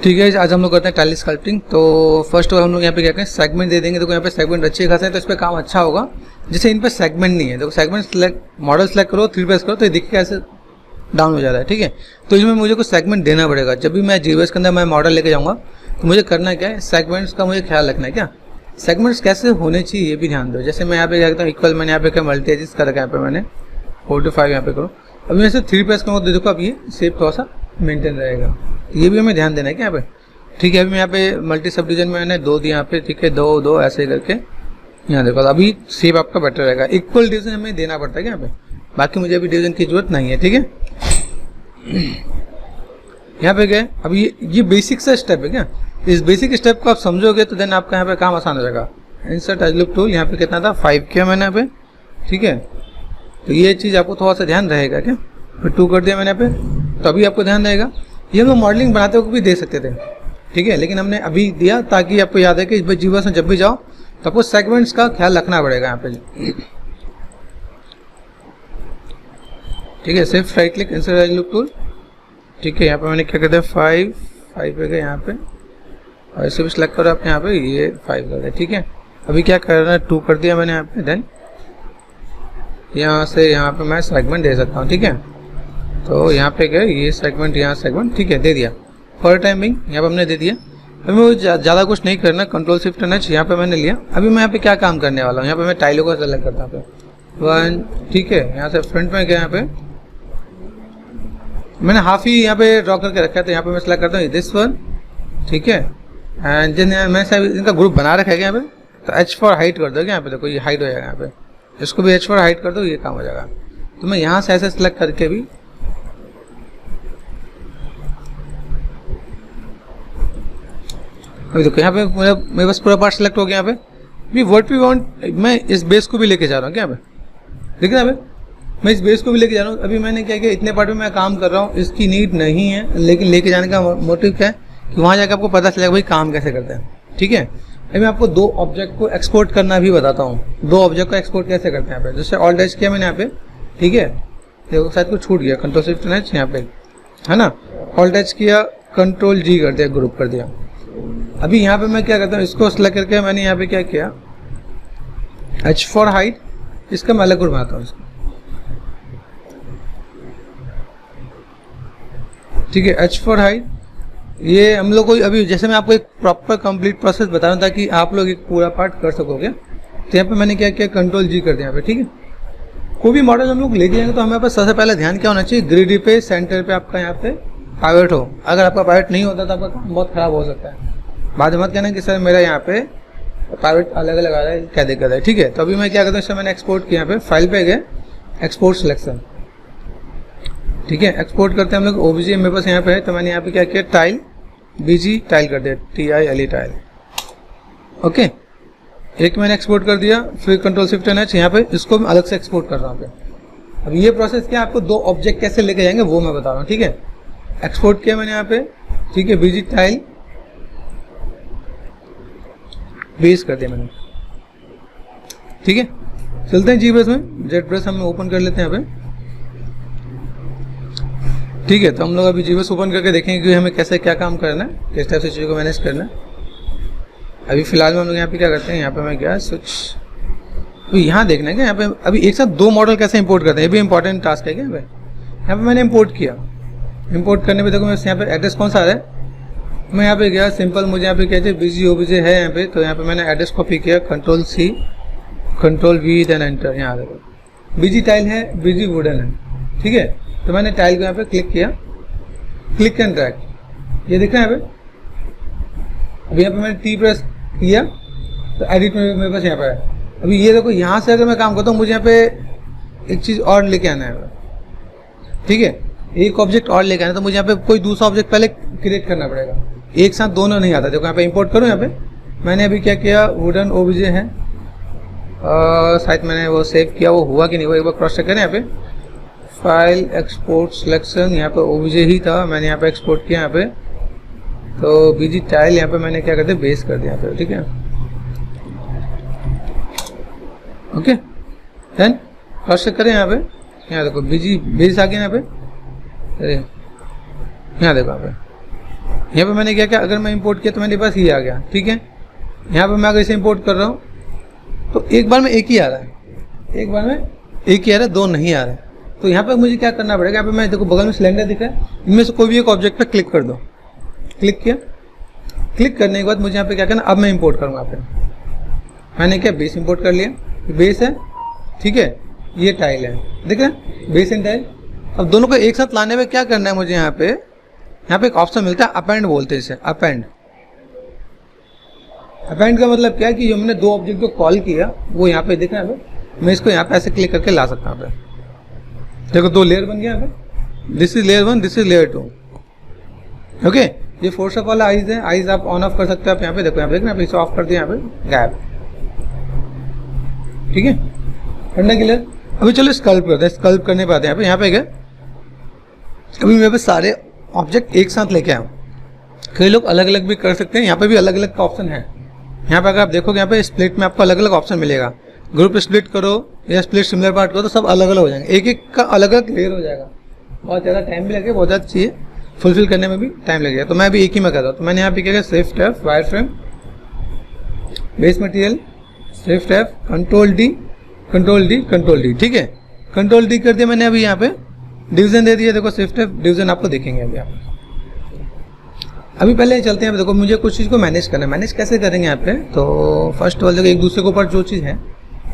ठीक है, आज हम लोग करते हैं टाइल स्कल्पटिंग। तो फर्स्ट ऑफ हम लोग यहाँ पे क्या करें, सेगमेंट दे देंगे। देखो यहाँ पे सेगमेंट अच्छे खासे हैं तो इस पर काम अच्छा होगा। जैसे इन पे सेगमेंट नहीं है, देखो सेगमेंट सेलेक्ट, मॉडल सेलेक्ट करो, 3 प्रेस करो तो ये दिखेगा ऐसे डाउन हो जा रहा है। ठीक है, तो इसमें मुझे कुछ सेगमेंट देना पड़ेगा। जब भी मैं जीवीएस के अंदर मैं मॉडल लेके जाऊँगा तो मुझे करना क्या है, सेगमेंट्स का मुझे ख्याल रखना है। क्या सेगमेंट्स कैसे होने चाहिए ये भी ध्यान दो। जैसे मैं यहाँ पे क्या करता हूँ, इक्वल मैंने यहाँ पे क्या मल्टी एजेस कर रखा है, यहाँ पे मैंने 4 to 5 यहाँ पे करो। अभी मैं इसे 3 प्रेस करूँगा तो देखो अब ये शेप थोड़ा सा मेंटेन रहेगा। ये भी हमें ध्यान देना है क्या यहाँ पे। ठीक है, अभी मैं यहाँ पे मल्टी सब डिवीजन में मैंने 2 दिया यहाँ पे। ठीक है, 2 2 ऐसे करके यहाँ देखो अभी शेप आपका बेटर रहेगा। इक्वल डिवीजन हमें देना पड़ता है क्या यहाँ पे, बाकी मुझे अभी डिवीजन की जरूरत नहीं है। ठीक है, यहाँ पे गए। अब ये बेसिक सा स्टेप है क्या, इस बेसिक स्टेप को आप समझोगे तो देन आपका यहाँ पे काम आसान हो जाएगा। इंसर्ट एज लुक टूल, यहाँ पे कितना था 5 किया मैंने यहाँ पे। ठीक है, तो ये चीज़ आपको थोड़ा सा ध्यान रहेगा क्या, फिर 2 कर दिया मैंने यहाँ पे, तो अभी आपको ध्यान रहेगा। ये हम लोग मॉडलिंग बनाते हुए भी दे सकते थे। ठीक है, लेकिन हमने अभी दिया ताकि आपको याद है कि इस जीवीएस में जब भी जाओ तो आपको सेगमेंट्स का ख्याल रखना पड़ेगा यहाँ पे। ठीक है, सिर्फ right click, insert as look tool. ठीक है, यहाँ पे मैंने क्या कहते हैं 5 पे गए यहाँ पे, और इसे भी सिलेक्ट करो आप यहाँ पे, ये 5 कर दे। ठीक है, अभी क्या करना है, 2 कर दिया मैंने यहाँ पे। देन यहाँ से यहाँ पे मैं सेगमेंट दे सकता हूँ। ठीक है, तो यहाँ पे गए, ये सेगमेंट, यहाँ सेगमेंट। ठीक है, दे दिया फॉर टाइमिंग, यहाँ पे हमने दे दिया। अभी मुझे ज़्यादा कुछ नहीं करना, कंट्रोल शिफ्ट एच यहाँ पे मैंने लिया। अभी मैं यहाँ पे क्या काम करने वाला हूँ, यहाँ पे मैं टाइलों को सेलेक्ट करता हूँ 1। ठीक है, यहाँ से फ्रंट में गया, यहाँ पे मैंने हाफ ही यहाँ पे ड्रॉ करके रखा है, तो यहाँ पे मैं सेलेक्ट करता हूँ दिस वन। ठीक है, एंड जिन मैं शायद इनका ग्रुप बना रखा है यहाँ पे, तो H फॉर हाइट कर दो। यहाँ पे देखो ये हाइट हो जाएगा, यहाँ पे इसको भी H फॉर हाइट कर दो, ये काम हो जाएगा। तो मैं यहाँ से ऐसे सेलेक्ट करके भी अभी देखो यहाँ पे मेरे पास पूरा पार्ट सेलेक्ट हो गया। यहाँ पे भी व्हाट वी वांट, मैं इस बेस को भी लेके जा रहा हूँ क्या यहाँ पे, देखिए यहाँ पे मैं इस बेस को भी लेके जा रहा हूँ। अभी मैंने क्या किया, इतने पार्ट में मैं काम कर रहा हूँ, इसकी नीड नहीं है, लेकिन लेके जाने का मोटिव क्या है कि वहाँ जाकर आपको पता चलेगा भाई काम कैसे करते हैं। ठीक है, अभी मैं आपको 2 ऑब्जेक्ट को एक्सपोर्ट करना भी बताता हूँ। 2 ऑब्जेक्ट को एक्सपोर्ट कैसे करते हैं यहाँ पे। जैसे ऑल्ट एच किया मैंने यहाँ पे। ठीक है, देखो शायद कुछ छूट गया, कंट्रोल शिफ्ट एच यहाँ पे है ना, ऑल्ट एच किया, कंट्रोल जी कर दिया, ग्रुप कर दिया। अभी यहाँ पे मैं क्या करता हूँ, इसको सेलेक्ट करके मैंने यहाँ पे क्या किया, H फॉर हाइट, इसका मैं अलग ग्रुप बनाता हूँ इसको। ठीक है, H फॉर हाइट, ये हम लोग को अभी जैसे मैं आपको एक प्रॉपर कंप्लीट प्रोसेस बता रहा हूँ ताकि आप लोग एक पूरा पार्ट कर सकोगे। तो यहाँ पे मैंने क्या किया, कंट्रोल जी कर दिया यहाँ पे। ठीक है, कोई भी मॉडल हम लोग लेके जाएंगे तो हमें पास सबसे पहले ध्यान क्या होना चाहिए, ग्रिड पे सेंटर पे आपका यहाँ पे पाइवट हो। अगर आपका पाइवट नहीं होता तो आपका काम बहुत खराब हो सकता है। बाद में मत कहना कि सर मेरा यहाँ पे पाइवट अलग अलग आ रहा है, क्या दिक्कत है। ठीक है, तो अभी मैं क्या करता हूँ, इससे मैंने एक्सपोर्ट किया, यहाँ पे फाइल पे गए, एक्सपोर्ट सिलेक्शन। ठीक है, एक्सपोर्ट करते हैं हम लोग ओबीजे, मेरे पास यहाँ पे है, तो मैंने यहाँ पे क्या किया, टाइल बीजी टाइल कर दिया, TILE टाइल। ओके, एक मैंने एक्सपोर्ट कर दिया, फिर कंट्रोल शिफ्ट एच यहाँ पे इसको मैं अलग से एक्सपोर्ट कर रहा हूँ। अब ये प्रोसेस क्या, आपको 2 ऑब्जेक्ट कैसे लेके जाएंगे वो मैं बता रहा हूँ। ठीक है, एक्सपोर्ट किया मैंने यहाँ पे। ठीक है, बीजी टाइल बेस कर दिया मैंने। ठीक है, चलते हैं जीवीएस में, जेट ब्रश हम ओपन कर लेते हैं यहाँ पे। ठीक है, तो हम लोग अभी जीवीएस ओपन करके देखेंगे कि हमें कैसे क्या काम करना है, किस टाइप से चीज़ों को मैनेज करना है। अभी फिलहाल में हम लोग यहाँ पे क्या करते हैं, यहाँ पे मैं गया स्विच, तो यहाँ देखना है क्या, यहाँ पे अभी एक साथ 2 मॉडल कैसे इंपोर्ट करते हैं, ये भी इंपॉर्टेंट टास्क है क्या। यहाँ पे मैंने इंपोर्ट किया, इंपोर्ट करने पे देखो मैं यहाँ पे एड्रेस कौन सा आ रहा है, मैं यहाँ पे गया सिंपल, मुझे यहाँ पे क्या चाहिए, बीजी ओबीजे है यहाँ पे, तो यहाँ पे मैंने एड्रेस कॉपी किया, control C control V then enter. यहाँ देखो बीजी टाइल है, बीजी वुडन है। ठीक है, तो मैंने टाइल को यहाँ पे क्लिक किया, क्लिक एंड ड्रैग, ये दिख रहा है यहाँ पे। अभी यहाँ पे मैंने T प्रेस किया तो एडिट में मेरे पास यहाँ पे है। अभी ये देखो, यहाँ से अगर मैं काम करता हूँ मुझे यहाँ पे एक चीज़ और लेके आना है। ठीक है, एक ऑब्जेक्ट और लेके आना है, तो मुझे यहाँ पे कोई दूसरा ऑब्जेक्ट पहले क्रिएट करना पड़ेगा, एक साथ दोनों नहीं आता। देखो यहाँ पे इंपोर्ट करूँ, यहाँ पे मैंने अभी क्या किया, वुडन ओबीजे है, शायद मैंने वो सेव किया, वो हुआ कि नहीं, वो एक बार क्रॉस चेक करें। यहाँ पे फाइल एक्सपोर्ट सिलेक्शन, यहाँ पे ओबीजे ही था, मैंने यहाँ पे एक्सपोर्ट किया यहाँ पे, तो बीजी टाइल यहाँ पे मैंने क्या करते बेस कर दिया यहाँ पे। ठीक है, ओके, देन क्रॉस चेक करें यहाँ पे, यहाँ देखो बीजी बेस आ गया यहाँ पे। अरे यहाँ देखो यहाँ पे यहाँ पे मैंने क्या किया, अगर मैं इंपोर्ट किया तो मेरे पास ये आ गया, ठीक है। यहाँ पे मैं अगर इसे इंपोर्ट कर रहा हूँ तो एक बार में एक ही आ रहा है, एक बार में एक ही आ रहा है, दो नहीं आ रहा है। तो यहाँ पे मुझे क्या करना पड़ेगा, यहाँ पे मैं देखो बगल में सिलेंडर दिख रहा है, इनमें से कोई भी एक ऑब्जेक्ट पे क्लिक कर दो। क्लिक किया, क्लिक करने के बाद मुझे यहाँ पे क्या करना, अब मैं इंपोर्ट करूँगा। यहाँ पे मैंने क्या बेस इंपोर्ट कर लिया, बेस है, ठीक है, ये टाइल है, देख रहे हैं, बेस एंड टाइल। अब दोनों को एक साथ लाने में क्या करना है मुझे, यहाँ पे एक ऑप्शन मिलता है अपेंड बोलते हैं इसे, अपेंड। अपेंड का मतलब क्या है कि जो मैंने दो ऑब्जेक्ट को कॉल किया वो यहाँ पे दिख रहा है, मैं इसको यहाँ पे ऐसे क्लिक करके ला सकता हूँ। देखो दो लेयर बन गया यहाँ पे, this is layer 1, this is layer 2, okay. ये फोर्स ऑफ वाला आइज है, आइज आप ऑन ऑफ कर सकते हो आप यहाँ पे, देखो यहाँ पे देखना, इसे ऑफ कर दिया, यहाँ पे गायब, ठीक है, करने के लिए। अभी चलो स्कल्प करते हैं, स्कल्प करने पे आते हैं। यहाँ पे गए, अभी मेरे पे सारे ऑब्जेक्ट एक साथ लेके आया हूँ। कई लोग अलग अलग भी कर सकते हैं, यहाँ पे भी अलग अलग का ऑप्शन है। यहाँ पे अगर आप देखोगे, यहाँ पे स्प्लिट में आपको अलग अलग ऑप्शन मिलेगा, ग्रुप स्प्लिट करो या स्प्लिट सिमिलर पार्ट करो, तो सब अलग अलग हो जाएंगे, एक एक का अलग अलग लेयर हो जाएगा, बहुत ज़्यादा टाइम भी लगेगा, बहुत ज़्यादा चाहिए फुलफिल करने में भी टाइम लगेगा। तो मैं अभी एक ही में कर रहा हूँ। तो मैंने यहाँ पे क्या किया, shift F, wire frame, base material, shift F, control D, control D, control D, ठीक है, कंट्रोल D कर दिया मैंने। अभी यहाँ पे डिवीजन दे दिया, देखो शिफ्ट F, डिवीजन आपको देखेंगे अभी आप। अभी पहले चलते हैं, देखो मुझे कुछ चीज़ को मैनेज करना है, मैनेज कैसे करेंगे यहाँ पे। तो फर्स्ट ऑफ ऑल देखो एक दूसरे के ऊपर जो चीज़ है,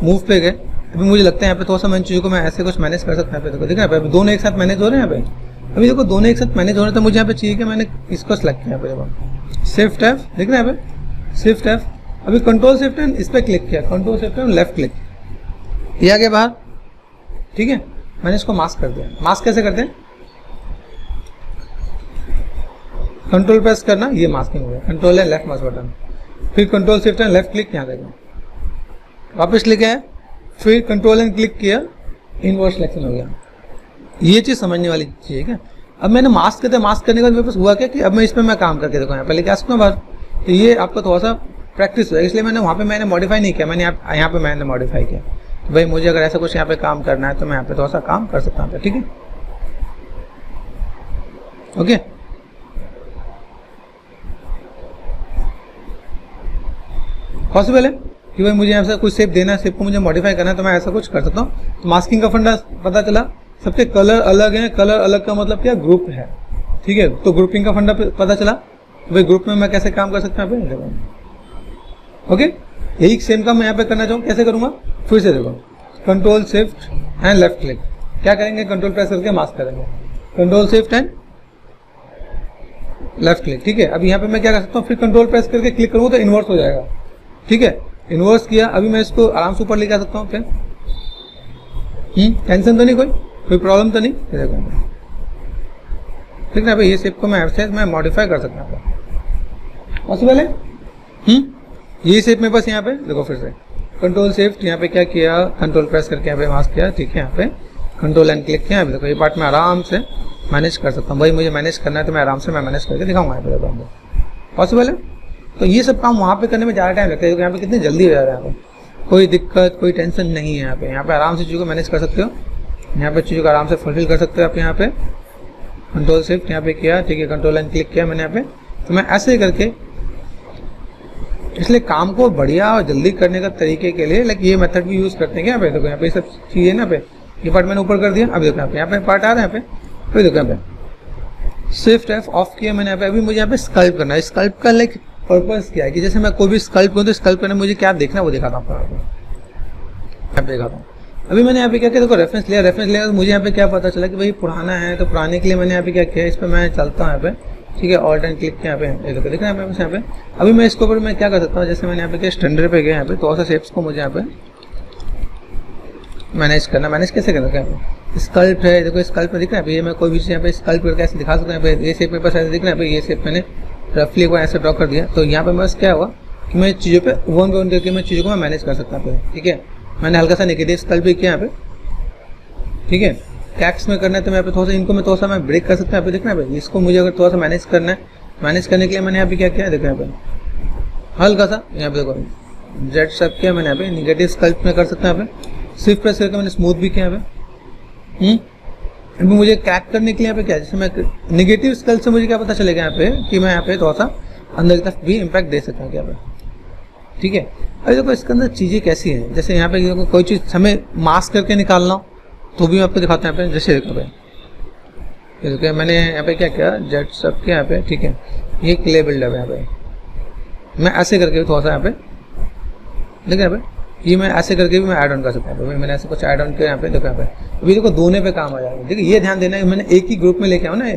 मूव पे गए, अभी मुझे लगता है यहाँ पे थोड़ा सा मैं चीज़ों को मैं ऐसे कुछ मैनेज कर सकता है। देखो देखना, अभी दोनों एक साथ मैनेज हो रहे हैं यहाँ पे, अभी देखो दोनों एक साथ मैनेज हो रहे हैं। तो मुझे यहाँ पे चाहिए कि मैंने इसको सेलेक्ट किया, यहाँ पे देखो शिफ्ट F, देख रहे हैं यहाँ पे शिफ्ट F, अभी कंट्रोल शिफ्ट एंड इस पर क्लिक किया, control shift and left click, ये आ गया बाहर, ठीक है। मैंने इसको मास्क कर दिया। मास्क कैसे करते हैं, कंट्रोल प्रेस करना, ये मास्किंग हो गया, कंट्रोल है लेफ्ट माउस बटन, फिर control shift and left click, यहाँ देखो वापस लिखा है, फिर कंट्रोल एंड क्लिक किया, इनवर्स सिलेक्शन हो गया। ये चीज़ समझने वाली चीज़ है क्या। अब मैंने मास्क करते, मास्क करने के बाद मेरे पास हुआ क्या कि अब मैं इस पर मैं काम करके देखो, यहाँ पे लेके आ सकता हूँ बाहर। तो ये आपको थोड़ा सा प्रैक्टिस हुआ, इसलिए मैंने वहाँ पे मैंने मॉडिफाई नहीं किया, मैंने यहाँ पे मैंने मॉडिफाई किया। तो भाई मुझे अगर ऐसा कुछ यहाँ पे काम करना है तो मैं यहाँ पे थोड़ा सा काम कर सकता हूँ, ठीक है, ओके। पॉसिबल है कि भाई मुझे यहाँ से कुछ शेप देना है, शेप को मुझे मॉडिफाई करना है, तो मैं ऐसा कुछ कर सकता हूँ। तो मास्किंग का फंडा पता चला, सबके कलर अलग हैं, कलर अलग का मतलब क्या, ग्रुप है, ठीक है। तो ग्रुपिंग का फंडा पता चला, भाई ग्रुप में मैं कैसे काम कर सकता हूँ, ओके। यही सेम काम मैं यहाँ पे करना चाहूँ, कैसे करूँगा, फिर से देखो control shift and left click, क्या करेंगे, कंट्रोल प्रेस करके मास्क करेंगे, control shift and left click, ठीक है। अब यहाँ पे मैं क्या कर सकता हूँ, फिर कंट्रोल प्रेस करके क्लिक करूँगा तो इन्वर्स हो जाएगा, ठीक है, इन्वर्स किया। अभी मैं इसको आराम से ऊपर लेके आ सकता हूँ, फिर टेंशन तो नहीं, कोई प्रॉब्लम तो नहीं, देखो ठीक है भाई। ये शेप को मैं ऐसे मैं मॉडिफाई कर सकता हूँ, पॉसिबल है। ये शेप मेरे पास यहाँ पे देखो, फिर से कंट्रोल शिफ्ट, यहाँ पे क्या किया, कंट्रोल प्रेस करके यहाँ पे मास्क किया, ठीक है, यहाँ पे कंट्रोल एंड क्लिक किया। अभी देखो ये पार्ट में आराम से मैनेज कर सकता हूँ, भाई मुझे मैनेज करना है तो मैं आराम से मैं मैनेज करके दिखाऊंगा यहाँ पे, देखो पॉसिबल है। तो ये सब काम वहाँ पे करने में ज़्यादा टाइम लगता है, यहाँ पे कितनी जल्दी हो जा रहा है, कोई दिक्कत कोई टेंशन नहीं है। यहाँ पे आराम से चीज़ों को मैनेज कर सकते हो, यहाँ पे चीज़ों को आराम से फुलफिल कर सकते हो आप। यहाँ पे कंट्रोल शिफ्ट यहाँ पे किया, ठीक है, कंट्रोल एंड क्लिक किया मैंने यहाँ पे। तो मैं ऐसे ही करके, इसलिए काम को बढ़िया और जल्दी करने का तरीके के लिए लाइक ये मेथड भी यूज़ करते हैं। यहाँ पे देखो, यहाँ पे सब चीज़ें ना, पे ये पार्ट मैंने ऊपर कर दिया। अब देखो यहाँ पे पार्ट आ रहा है, यहाँ पे फिर देखो यहाँ पे शिफ्ट F ऑफ किया मैंने यहाँ पे। अभी मुझे यहाँ पे स्कल्प करना है। स्कल्प का लाइक पर्पस क्या है कि जैसे मैं कोई भी स्कल्प करूँ तो स्कल्प करने मुझे क्या देखना है वो दिखाता हूँ आपको, यहाँ पे दिखाता हूँ। अभी मैंने यहाँ पे क्या किया, देखो रेफरेंस लिया तो मुझे यहाँ पे क्या पता चला कि भाई पुराना है, तो पुराने के लिए मैंने यहाँ पे क्या किया, इस पर मैं चलता हूँ यहाँ पे, ठीक है, ऑल्ट एंड क्लिक यहाँ पे देखो, दिख रहा है यहाँ पे। अभी मैं इसके ऊपर मैं क्या कर सकता हूँ, जैसे मैंने यहाँ पे क्या स्टैंडर्ड पे गया, यहाँ पे थोड़ा सा शेप्स को मुझे यहाँ पे मैनेज करना। मैनेज कैसे करना है, स्कल्प है, देखो स्कल्प में दिख रहा है, ये मैं कोई भी चीज़ यहाँ पे स्कल्प करके ऐसे दिखा सकता हूँ। ये शेप मेरे पास ऐसे दिख रहा है, ये शेप मैंने रफली को ऐसे ड्रॉ कर दिया। तो यहाँ पे बस क्या हुआ कि मैं चीज़ों पे वन बाय वन करके मैं चीज़ों को मैं मैनेज कर सकता हूँ, ठीक है। मैंने हल्का सा नेगेटिव स्कल्प भी किया यहाँ पे, ठीक है। कैक्स में करना है तो मैं यहाँ पे थोड़ा सा इनको मैं थोड़ा सा मैं ब्रेक कर सकता हूँ। यहाँ पे देखना है भाई, इसको मुझे अगर थोड़ा सा मैनेज करना है, मैनेज करने के लिए मैंने यहाँ पे क्या किया, देखो यहाँ पे हल्का सा यहाँ पे देखो जेड सब किया मैंने यहाँ पे, निगेटिव स्कल्प में कर सकता हूँ यहाँ पे। शिफ्ट प्रेस करके मैंने स्मूथ भी किया यहाँ पे, अभी मुझे क्रैक करने के लिए यहाँ पे क्या, जैसे मैं नेगेटिव स्कल से मुझे क्या पता चलेगा यहाँ पे कि मैं यहाँ पे थोड़ा सा अंदर की तरफ भी इम्पैक्ट दे सकता हूँ यहाँ पे, ठीक है। अभी देखो इसके अंदर चीज़ें कैसी हैं, जैसे यहाँ पे देखो कोई चीज़ हमें मास्क करके निकालना हो तो भी मैं आपको दिखाता हूँ यहाँ पे। जैसे देखो मैंने यहाँ पे क्या किया, जेट सब के यहाँ पे, ठीक है, ये क्ले बिल्डअप है यहाँ पे, मैं ऐसे करके थोड़ा सा यहाँ पे देखो यहाँ पे, ये मैं ऐसे करके भी मैं ऐड ऑन कर सकता हूँ। मैंने ऐसे कुछ ऐड ऑन किया यहाँ पे, देखो यहाँ पे अभी देखो दोनों पे काम आ जाएगा। देखो ये ध्यान देना है मैंने एक ही ग्रुप में लेके आऊँ ना,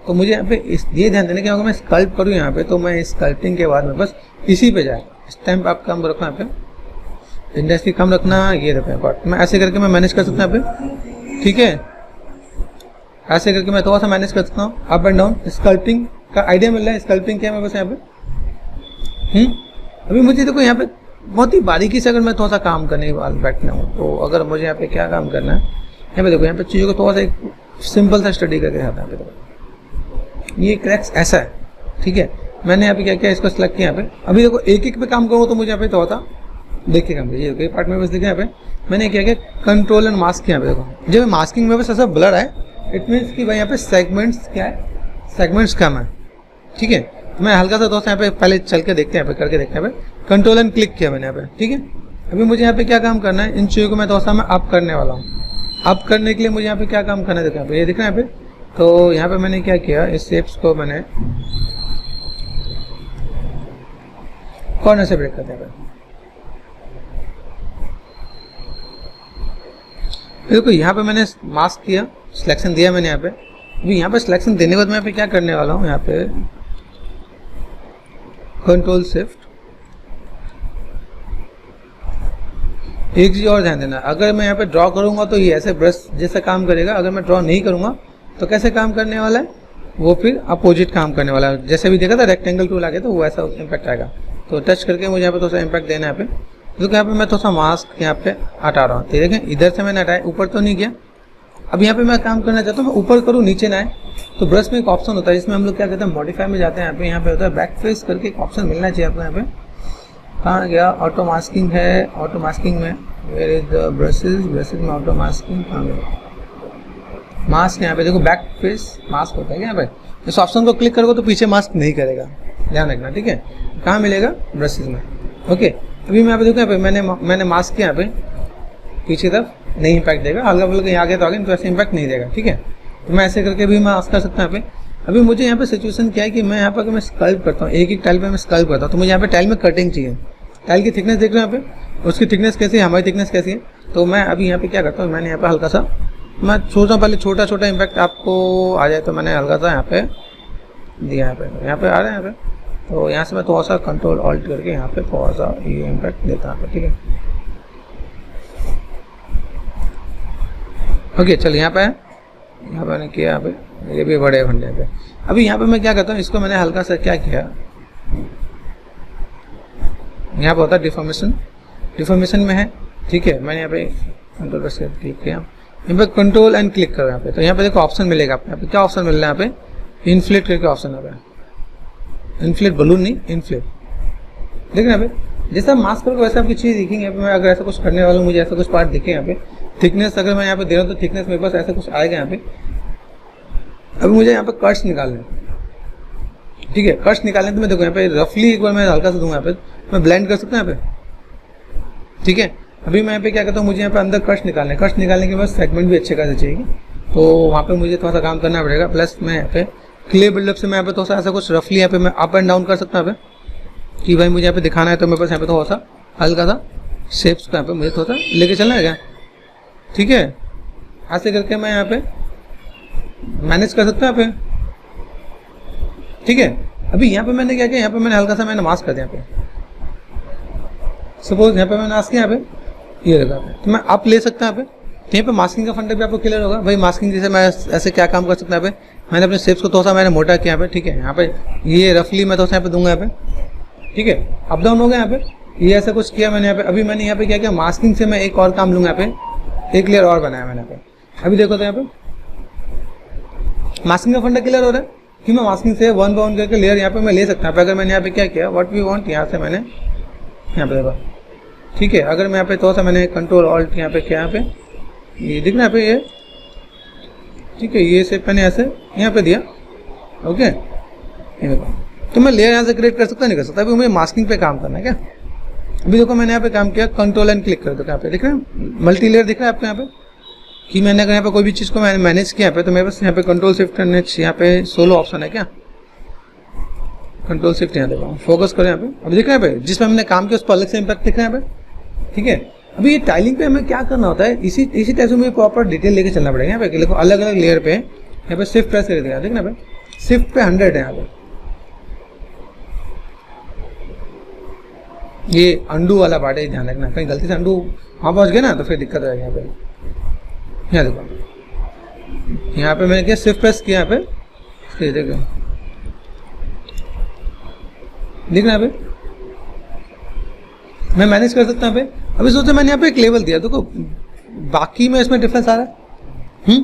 तो मुझे यहाँ पे ये ध्यान देना क्या होगा, मैं स्कल्प करूँ यहाँ पे तो मैं स्कल्पिंग के बाद में बस इसी पे जाए। स्टैम्प आप कम रखना यहाँ पे, इंडस्ट्री कम रखना, ये रखना, मैं ऐसे करके मैं मैनेज कर सकता हूँ यहाँ पे, ठीक है। ऐसे करके मैं थोड़ा सा मैनेज कर सकता हूँ अप एंड डाउन। स्कल्पिंग का आइडिया मिल रहा है, स्कल्पिंग क्या है मेरे पास यहाँ पे। अभी मुझे देखो यहाँ पे बहुत ही बारीकी से अगर मैं थोड़ा सा काम करने वाला बैठना हूँ तो अगर मुझे यहाँ पे क्या काम करना है, यहाँ पे देखो यहाँ पे चीज़ों को थोड़ा सा एक सिंपल सा स्टडी करके आता है। यहाँ पे देखो ये क्रैक्स ऐसा है, ठीक है। मैंने यहाँ पे क्या किया, इसको सेलेक्ट किया यहाँ पे। अभी देखो एक एक पे काम करूँ तो मुझे यहाँ पे थोड़ा सा देख के काम करिए। ये पार्ट में बस देखिए यहाँ पे मैंने क्या किया, कंट्रोल एंड मास्क यहाँ पे देखो, जब मास्किंग में बस ऐसा ब्लर है, इट मीन्स कि भाई यहाँ पे सेगमेंट्स क्या है, सेगमेंट्स कम है, ठीक है। तो मैं हल्का सा दोस्त यहाँ पे पहले चल के देखते हैं, यहाँ पे करके देखते हैं। यहाँ पे कंट्रोल एंड क्लिक किया मैंने यहाँ पे, ठीक है। अभी मुझे यहाँ पे क्या काम करना है, इन चीज़ों को मैं थोड़ा सा मैं अप करने वाला हूँ। अप करने के लिए मुझे यहाँ पे क्या काम करना है, देखो यहाँ पे ये दिख रहा है यहाँ पे। तो यहाँ पे मैंने क्या किया, इस शेप्स को मैंने कॉर्नर से ब्रेक करते हैं। देखो यहाँ पे मैंने मास्क किया, सिलेक्शन दिया मैंने यहाँ पे। अभी यहाँ पे सिलेक्शन देने के बाद मैं यहाँ पे क्या करने वाला हूँ, यहाँ पे कंट्रोल शिफ्ट। एक चीज और ध्यान देना, अगर मैं यहाँ पे ड्रॉ करूंगा तो ये ऐसे ब्रश जैसा काम करेगा, अगर मैं ड्रॉ नहीं करूंगा तो कैसे काम करने वाला है, वो फिर अपोजिट काम करने वाला है। जैसे भी देखा था रेक्टेंगल टूल आगे तो वो ऐसा इम्पैक्ट आएगा। तो टच करके मुझे यहाँ पे थोड़ा सा इम्पैक्ट देना है यहाँ पे। क्योंकि यहाँ पे मैं थोड़ा सा मास्क यहाँ पे हटा रहा हूँ, तो देखें इधर से मैंने हटाया, ऊपर तो नहीं किया। अब यहाँ पे मैं काम करना चाहता हूँ, मैं ऊपर करूँ नीचे ना आए, तो ब्रश में एक ऑप्शन होता है जिसमें हम लोग क्या कहते हैं, मॉडिफाई में जाते हैं। यहाँ पे होता है बैक फेस करके एक ऑप्शन मिलना चाहिए आपको। यहाँ पे कहाँ गया, ऑटो मास्किंग है, ऑटो मास्किंग में where is the brushes, brushes में ऑटो मास्किंग कहाँ गया, मास्क। यहाँ पे देखो बैक फेस मास्क होता है यहाँ पे, इस ऑप्शन को क्लिक करोगे तो पीछे मास्क नहीं करेगा, ध्यान रखना, ठीक है। कहाँ मिलेगा, ब्रशेज में, ओके। अभी मैं यहाँ पे देखो, यहाँ पे मैंने मास्क किया, यहाँ पे पीछे तरफ नहीं इम्पैक्ट देगा, हल्का फुल्का यहाँ आगे तो आगे, तो ऐसे इम्पैक्ट नहीं देगा, ठीक है। तो मैं ऐसे करके भी मैं मास्क कर सकता हूँ यहाँ पे। अभी मुझे यहाँ पे सिचुएशन क्या है कि मैं यहाँ पर मैं स्कल्प करता हूँ, एक एक टाइल पे मैं स्कल्प करता हूँ, तो मुझे यहाँ पे टाइल में कटिंग चाहिए। टाइल की थिकनेस देख रहे हो यहाँ पे, उसकी थिकनेस कैसी है, हमारी थिकनेस कैसी है। तो मैं अभी यहाँ पे क्या करता हूँ, मैंने यहाँ पे हल्का सा, मैं सोच रहा हूँ पहले छोटा छोटा इम्पैक्ट आपको आ जाए, तो मैंने हल्का सा यहाँ पे दिया, यहाँ पे आ रहा है यहाँ पे। तो यहाँ से मैं थोड़ा सा कंट्रोल ऑल्ट करके यहाँ पे थोड़ा सा ये इम्पैक्ट देता हूँ, ठीक है। ओके चल, यहाँ पे मैंने किया, यहाँ पे ये भी बड़े फंडे पे। अभी यहाँ पे मैं क्या करता हूँ, इसको मैंने हल्का सा क्या किया, यहाँ पे होता है डिफॉर्मेशन में है, ठीक है। मैंने यहाँ पे कंट्रोल प्रेस करके क्लिक किया, यहाँ पे कंट्रोल एंड क्लिक करो यहाँ पे। तो यहाँ पे देखो ऑप्शन मिलेगा आपको, यहाँ पे क्या ऑप्शन मिल रहा है, यहाँ पे इन्फ्लेट करके ऑप्शन यहाँ पे, इन्फ्लेट बलून नहीं, इन्फ्लेट, देख रहे हैं यहाँ पे। जैसा मास्क करोगे वैसे आपकी चीज़ दिखेंगे। यहाँ पे मैं अगर ऐसा कुछ करने वाला हूँ, मुझे ऐसा कुछ पार्ट दिखे यहाँ पे, थिकनेस अगर मैं यहाँ पे दे रहा हूँ तो थिकनेस मेरे पास ऐसा कुछ आएगा यहाँ पे। अभी मुझे यहाँ पे कट्स निकालने, ठीक है, कट्स निकालने तो मैं देखो यहाँ पे रफली एक बार मैं हल्का सा दूंगा, यहाँ पे मैं ब्लेंड कर सकता हूँ यहाँ पे, ठीक है। अभी मैं यहाँ पे क्या करता हूँ, मुझे यहाँ पे अंदर कट्स निकालने के बाद सेगमेंट भी अच्छे खासे चाहिए, तो वहाँ पे मुझे थोड़ा सा काम करना पड़ेगा। प्लस मैं यहाँ पे क्ले बिल्डअप से मैं यहाँ पे थोड़ा सा ऐसा कुछ रफली यहाँ पे मैं अप एंड डाउन कर सकता हूँ यहाँ पे, कि भाई मुझे यहाँ पे दिखाना है, तो मेरे पास यहाँ पे थोड़ा सा हल्का सा शेप्स का यहाँ पे मुझे थोड़ा सा लेके चलना है क्या, ठीक है। ऐसे करके मैं यहाँ पे मैनेज कर सकता हूँ यहाँ पे, ठीक है। अभी यहाँ पे मैंने क्या किया, यहाँ पे मैंने हल्का सा मैंने मास्क कर दिया यहाँ पे, सपोज यहाँ पे मैंने मास्क किया यहाँ पे, ये लगा, तो मैं अप ले सकता हूँ यहाँ पे। यहाँ पे मास्किंग का फंडा भी आपको क्लियर होगा भाई। मास्किंग जैसे मैं ऐसे क्या काम कर सकता हूँ यहाँ पे, मैंने अपने शेप्स को थोड़ा सा मैंने मोटा किया यहाँ पे, ठीक है। यहाँ पे ये रफली मैं थोड़ा सा यहाँ पे दूंगा यहाँ पे, ठीक है। अप डाउन हो गया यहाँ पे, ये ऐसा कुछ किया मैंने यहाँ पे। अभी मैंने यहाँ पे क्या किया, मास्किंग से मैं एक और काम लूंगा यहाँ पे, एक लेयर और बनाया मैंने यहाँ पे। अभी देखो तो यहाँ पे मास्किंग का फंडा क्लियर हो रहा है कि मैं मास्किंग से 1 बाय 1 करके लेयर यहाँ पे मैं ले सकता हूँ। अगर मैंने यहाँ पे क्या किया, व्हाट वी वांट, यहाँ से मैंने यहाँ पे देखा, ठीक है। अगर मैं यहाँ पे थोड़ा सा मैंने कंट्रोल ऑल्ट यहाँ पे किया, यहाँ पे ये दिख रहा है यहाँ पे, ये ठीक है, ये शेप मैंने ऐसे यहाँ पे दिया, ओके। तो मैं लेयर यहाँ से क्रिएट कर सकता नहीं कर सकता, अभी मुझे मास्किंग पे काम करना है क्या। अभी देखो मैंने यहाँ पे काम किया, कंट्रोल एंड क्लिक कर दो, यहाँ पे दिख रहा है मल्टी लेयर दिख रहा है आपको यहाँ पे, कि मैंने अगर यहाँ पे कोई भी चीज़ को मैंने मैनेज किया यहाँ पे, तो मेरे पास यहाँ पे कंट्रोल शिफ्ट एंड यहाँ पे सोलो ऑप्शन है क्या, कंट्रोल शिफ्ट यहाँ देखो, फोकस करो यहाँ पे, अभी दिख रहा है यहाँ पे जिसमें हमने काम किया उस पर अलग से इम्पैक्ट दिख रहा है यहाँ पे, ठीक है। अभी ये टाइलिंग पे हमें क्या करना होता है, इसी टाइप से मुझे प्रॉपर डिटेल लेके चलना पड़ेगा। यहाँ पे देखो अलग अलग लेयर पे यहाँ पे शिफ्ट प्रेस करके देखना यहाँ पे, शिफ्ट पे 100 है यहाँ पे, ये अंडू वाला पार्ट है, ध्यान रखना, कहीं गलती से अंडू वहाँ पहुँच गए ना तो फिर दिक्कत आएगी। यहाँ पे यहाँ देखो, यहाँ पे मैंने क्या शिफ्ट प्रेस किया यहाँ पे, फिर देखो दिख रहा है यहाँ पे, मैं मैनेज कर सकता हूँ यहाँ पे। अभी सोचो मैंने यहाँ पे एक लेवल दिया, देखो बाकी में इसमें डिफरेंस आ रहा है,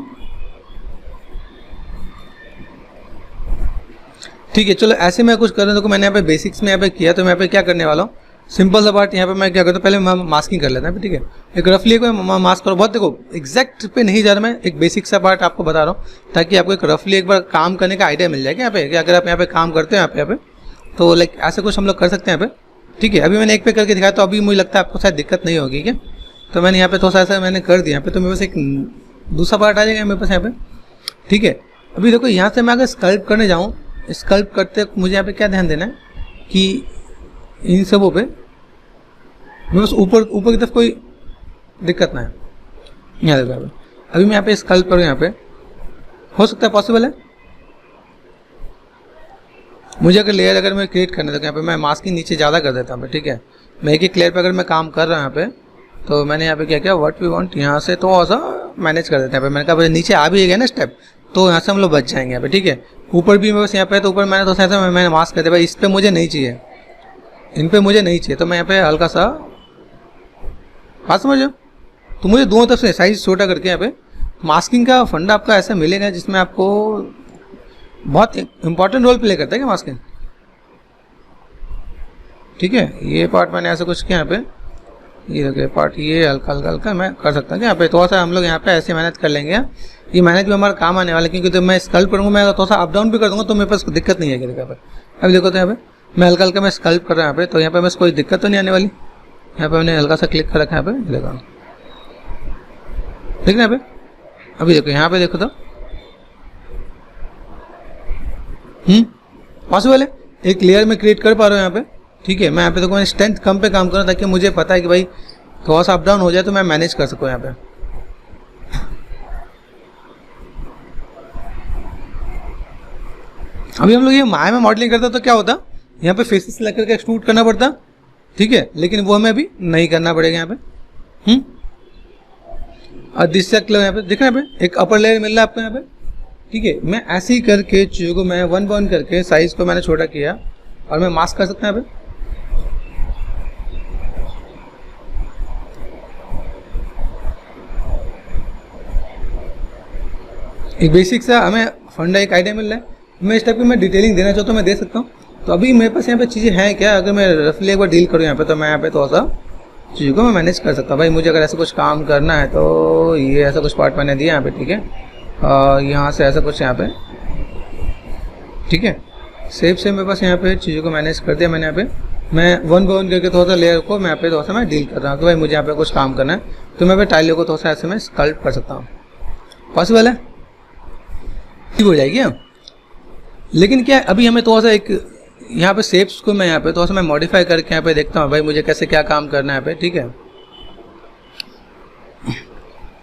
ठीक है। चलो ऐसे मैं कुछ कर रहा हूँ, देखो मैंने यहाँ पे बेसिक्स में यहाँ पे किया, तो मैं यहाँ पे क्या करने वाला हूँ, सिंपल सा पार्ट यहाँ पे मैं क्या करता हूँ, पहले मैं मास्किंग कर लेता हूँ, ठीक है। एक रफली एक मास्क करो, बहुत देखो एग्जैक्ट पे नहीं जा रहा मैं, एक बेसिक सा पार्ट आपको बता रहा हूँ ताकि आपको एक रफली एक बार काम करने का आइडिया मिल जाएगा यहाँ पे, कि अगर आप यहाँ पे काम करते हैं यहाँ पे तो लाइक ऐसे कुछ हम लोग कर सकते हैं यहाँ पे, ठीक है। अभी मैंने एक पे करके दिखाया, तो अभी मुझे लगता है आपको शायद दिक्कत नहीं होगी क्या, तो मैंने यहाँ पे थोड़ा सा ऐसा मैंने कर दिया यहाँ पे, तो मेरे पास एक दूसरा पार्ट आ जाएगा मेरे पास यहाँ पे, ठीक है। अभी देखो यहाँ से मैं अगर स्कल्प करने जाऊँ, स्कल्प करते मुझे यहाँ पे क्या ध्यान देना है कि इन सबों पे मेरे पास ऊपर की तरफ कोई दिक्कत ना है। यहाँ देखो अभी मैं यहाँ पे स्कल्प करूँ, यहाँ पे हो सकता है पॉसिबल है मुझे अगर लेयर अगर मैं क्रिएट करने लगा, यहाँ पे मैं मास्किंग नीचे ज़्यादा कर देता हूँ, ठीक है। मैं एक लेयर पे अगर मैं काम कर रहा हूँ यहाँ पे, तो मैंने यहाँ पे क्या किया, व्हाट वी वांट यहाँ से थोड़ा सा मैनेज कर देते हैं। मैंने कहा नीचे आ भी गया ना स्टेप, तो यहाँ से हम लोग बच जाएंगे यहाँ पे, ठीक है। ऊपर भी बस यहाँ पे, तो ऊपर मैंने तो ऐसा मैंने मास्क कर दिया, भाई इस पर मुझे नहीं चाहिए, इन पे मुझे नहीं चाहिए, तो मैं यहाँ पे हल्का सा बात समझ जाओ, तो मुझे दोनों तरफ से साइज छोटा करके यहाँ पे मास्किंग का फंडा आपका ऐसा मिलेगा जिसमें आपको बहुत इंपॉर्टेंट रोल प्ले करता है क्या मास्किंग, ठीक है। ये पार्ट मैंने ऐसा कुछ किया यहाँ पे, ये देखिए पार्ट ये हल्का हल्का हल्का मैं कर सकता हूँ यहाँ पे, थोड़ा सा हम लोग यहाँ पे ऐसे मैनेज कर लेंगे। ये मैनेज भी हमारा काम आने वाला है, क्योंकि तो मैं स्कल्प करूँगा, मैं थोड़ा सा अप डाउन भी कर दूँगा तो मेरे पास दिक्कत नहीं है यहाँ पे। अभी देखो तो यहाँ पे मैं हल्का हल्का मैं स्कल्प कर रहा हूँ यहाँ पे, तो यहाँ पे बस कोई दिक्कत तो नहीं आने वाली। यहाँ पे मैंने हल्का सा क्लिक कर रखा है यहाँ पे, देखो ठीक है यहाँ पे। अभी देखो यहाँ पे देखो तो पॉसिबल है, एक लेयर में क्रिएट कर पा रहा हूँ यहाँ पे, ठीक है। मैं यहाँ पे देखो मैं स्ट्रेंथ कम पे काम कर रहा हूँ ताकि मुझे पता है कि भाई थोड़ा सा अप डाउन हो जाए तो मैं मैनेज कर सकूँ यहाँ पे। अभी हम लोग ये माया में मॉडलिंग करता तो क्या होता, यहाँ पे फेसेस सेलेक्ट करके एक्सट्रूड करना पड़ता, ठीक है, लेकिन वो हमें अभी नहीं करना पड़ेगा यहाँ पे। और डिस्ट्रैक्ट लो यहाँ पे, दिख रहा है यहाँ पे एक अपर लेयर मिल रहा है आपको यहाँ पे, ठीक है। मैं ऐसे ही करके चीज़ों को मैं वन वन करके साइज को मैंने छोटा किया और मैं मास्क कर सकता हूँ यहाँ पे। एक बेसिक सा हमें फंडा एक आइडिया मिल रहा है, मैं इस टाइप की मैं डिटेलिंग देना चाहता हूँ मैं दे सकता हूँ। तो अभी मेरे पास यहाँ पे चीज़ें हैं क्या, अगर मैं रफली एक बार डील करूँ यहाँ पे, तो मैं यहाँ पे थोड़ा सा चीज़ों को मैं मैनेज कर सकता हूँ। भाई मुझे अगर ऐसा कुछ काम करना है तो ये ऐसा कुछ पार्ट मैंने दिया यहाँ पे, ठीक है। यहाँ से ऐसा कुछ यहाँ पे, ठीक है, सेफ से मेरे पास यहाँ पे चीज़ों को मैनेज कर दिया मैंने। यहाँ पे मैं वन बाय वन करके थोड़ा सा लेयर को मैं यहाँ पे थोड़ा सा मैं डील कर रहा हूँ। तो भाई मुझे यहाँ पे कुछ काम करना है तो मैं टाइलों को थोड़ा सा ऐसे मैं स्कल्प कर सकता हूँ, पॉसिबल है, ठीक हो जाएगी। लेकिन क्या अभी हमें थोड़ा सा एक यहाँ पे शेप्स को मैं यहाँ पे थोड़ा सा मैं मॉडिफाई करके यहाँ पे देखता हूँ भाई मुझे कैसे क्या काम करना है यहाँ पे, ठीक है।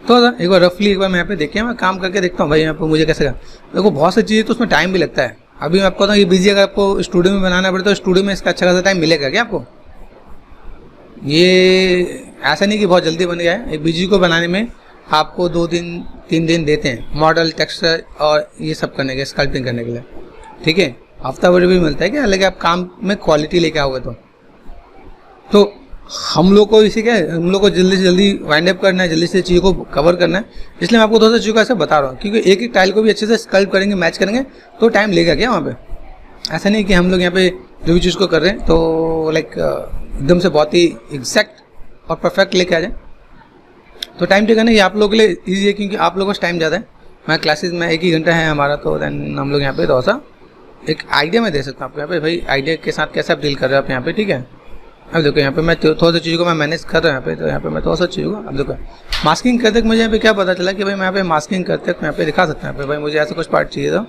तो एक बार रफली एक बार मैं यहाँ पे देखिए मैं काम करके देखता हूँ भाई यहाँ पे मुझे कैसे देखो बहुत सी चीज़ें तो उसमें टाइम भी लगता है। अभी मैं आपको बताऊँ ये बिजी अगर आपको स्टूडियो में बनाना पड़े तो स्टूडियो में इसका अच्छा खासा टाइम मिलेगा क्या आपको, ये ऐसा नहीं कि बहुत जल्दी बन गया है। एक बिजी को बनाने में आपको 2 दिन 3 दिन देते हैं मॉडल टेक्सचर और ये सब करने के स्कल्पिंग करने के लिए, ठीक है। हफ्ता भर भी मिलता है क्या, लेकिन आप काम में क्वालिटी लेके आओगे तो हम लोग को इसी क्या है, हम लोग को जल्दी से जल्दी वाइंड अप करना है, जल्दी से चीज़ों को कवर करना है, इसलिए मैं आपको थोड़ा सा चीज़ों को ऐसे बता रहा हूँ। क्योंकि एक एक टाइल को भी अच्छे से स्कल्प करेंगे मैच करेंगे तो टाइम लेगा क्या वहाँ पे। ऐसा नहीं कि हम लोग यहाँ पे जो भी चीज़ को कर रहे हैं तो लाइक एकदम से बहुत ही एग्जैक्ट और परफेक्ट लेके आ जाए, तो टाइम टेकन है ये आप लोगों के लिए ईजी है क्योंकि आप लोगों को टाइम ज़्यादा है। मैं क्लासेस में 1 ही घंटा है हमारा, तो देन हम लोग यहाँ पे थोड़ा सा एक आइडिया मैं दे सकता हूँ आपको यहाँ पे, भाई आइडिया के साथ कैसे आप डील कर रहे हो आप यहाँ पे, ठीक है। अब देखो यहाँ पे मैं थोड़ा सा चीज़ों को मैं मैनेज कर रहा हूँ यहाँ पे, तो यहाँ पे मैं थोड़ा सा चीज़ों को, अब देखो मास्किंग करते मुझे यहाँ पे क्या पता चला कि भाई मैं यहाँ पे मास्किंग करते यहाँ पे दिखा सकता हूँ, भाई मुझे ऐसा कुछ पार्ट चाहिए था,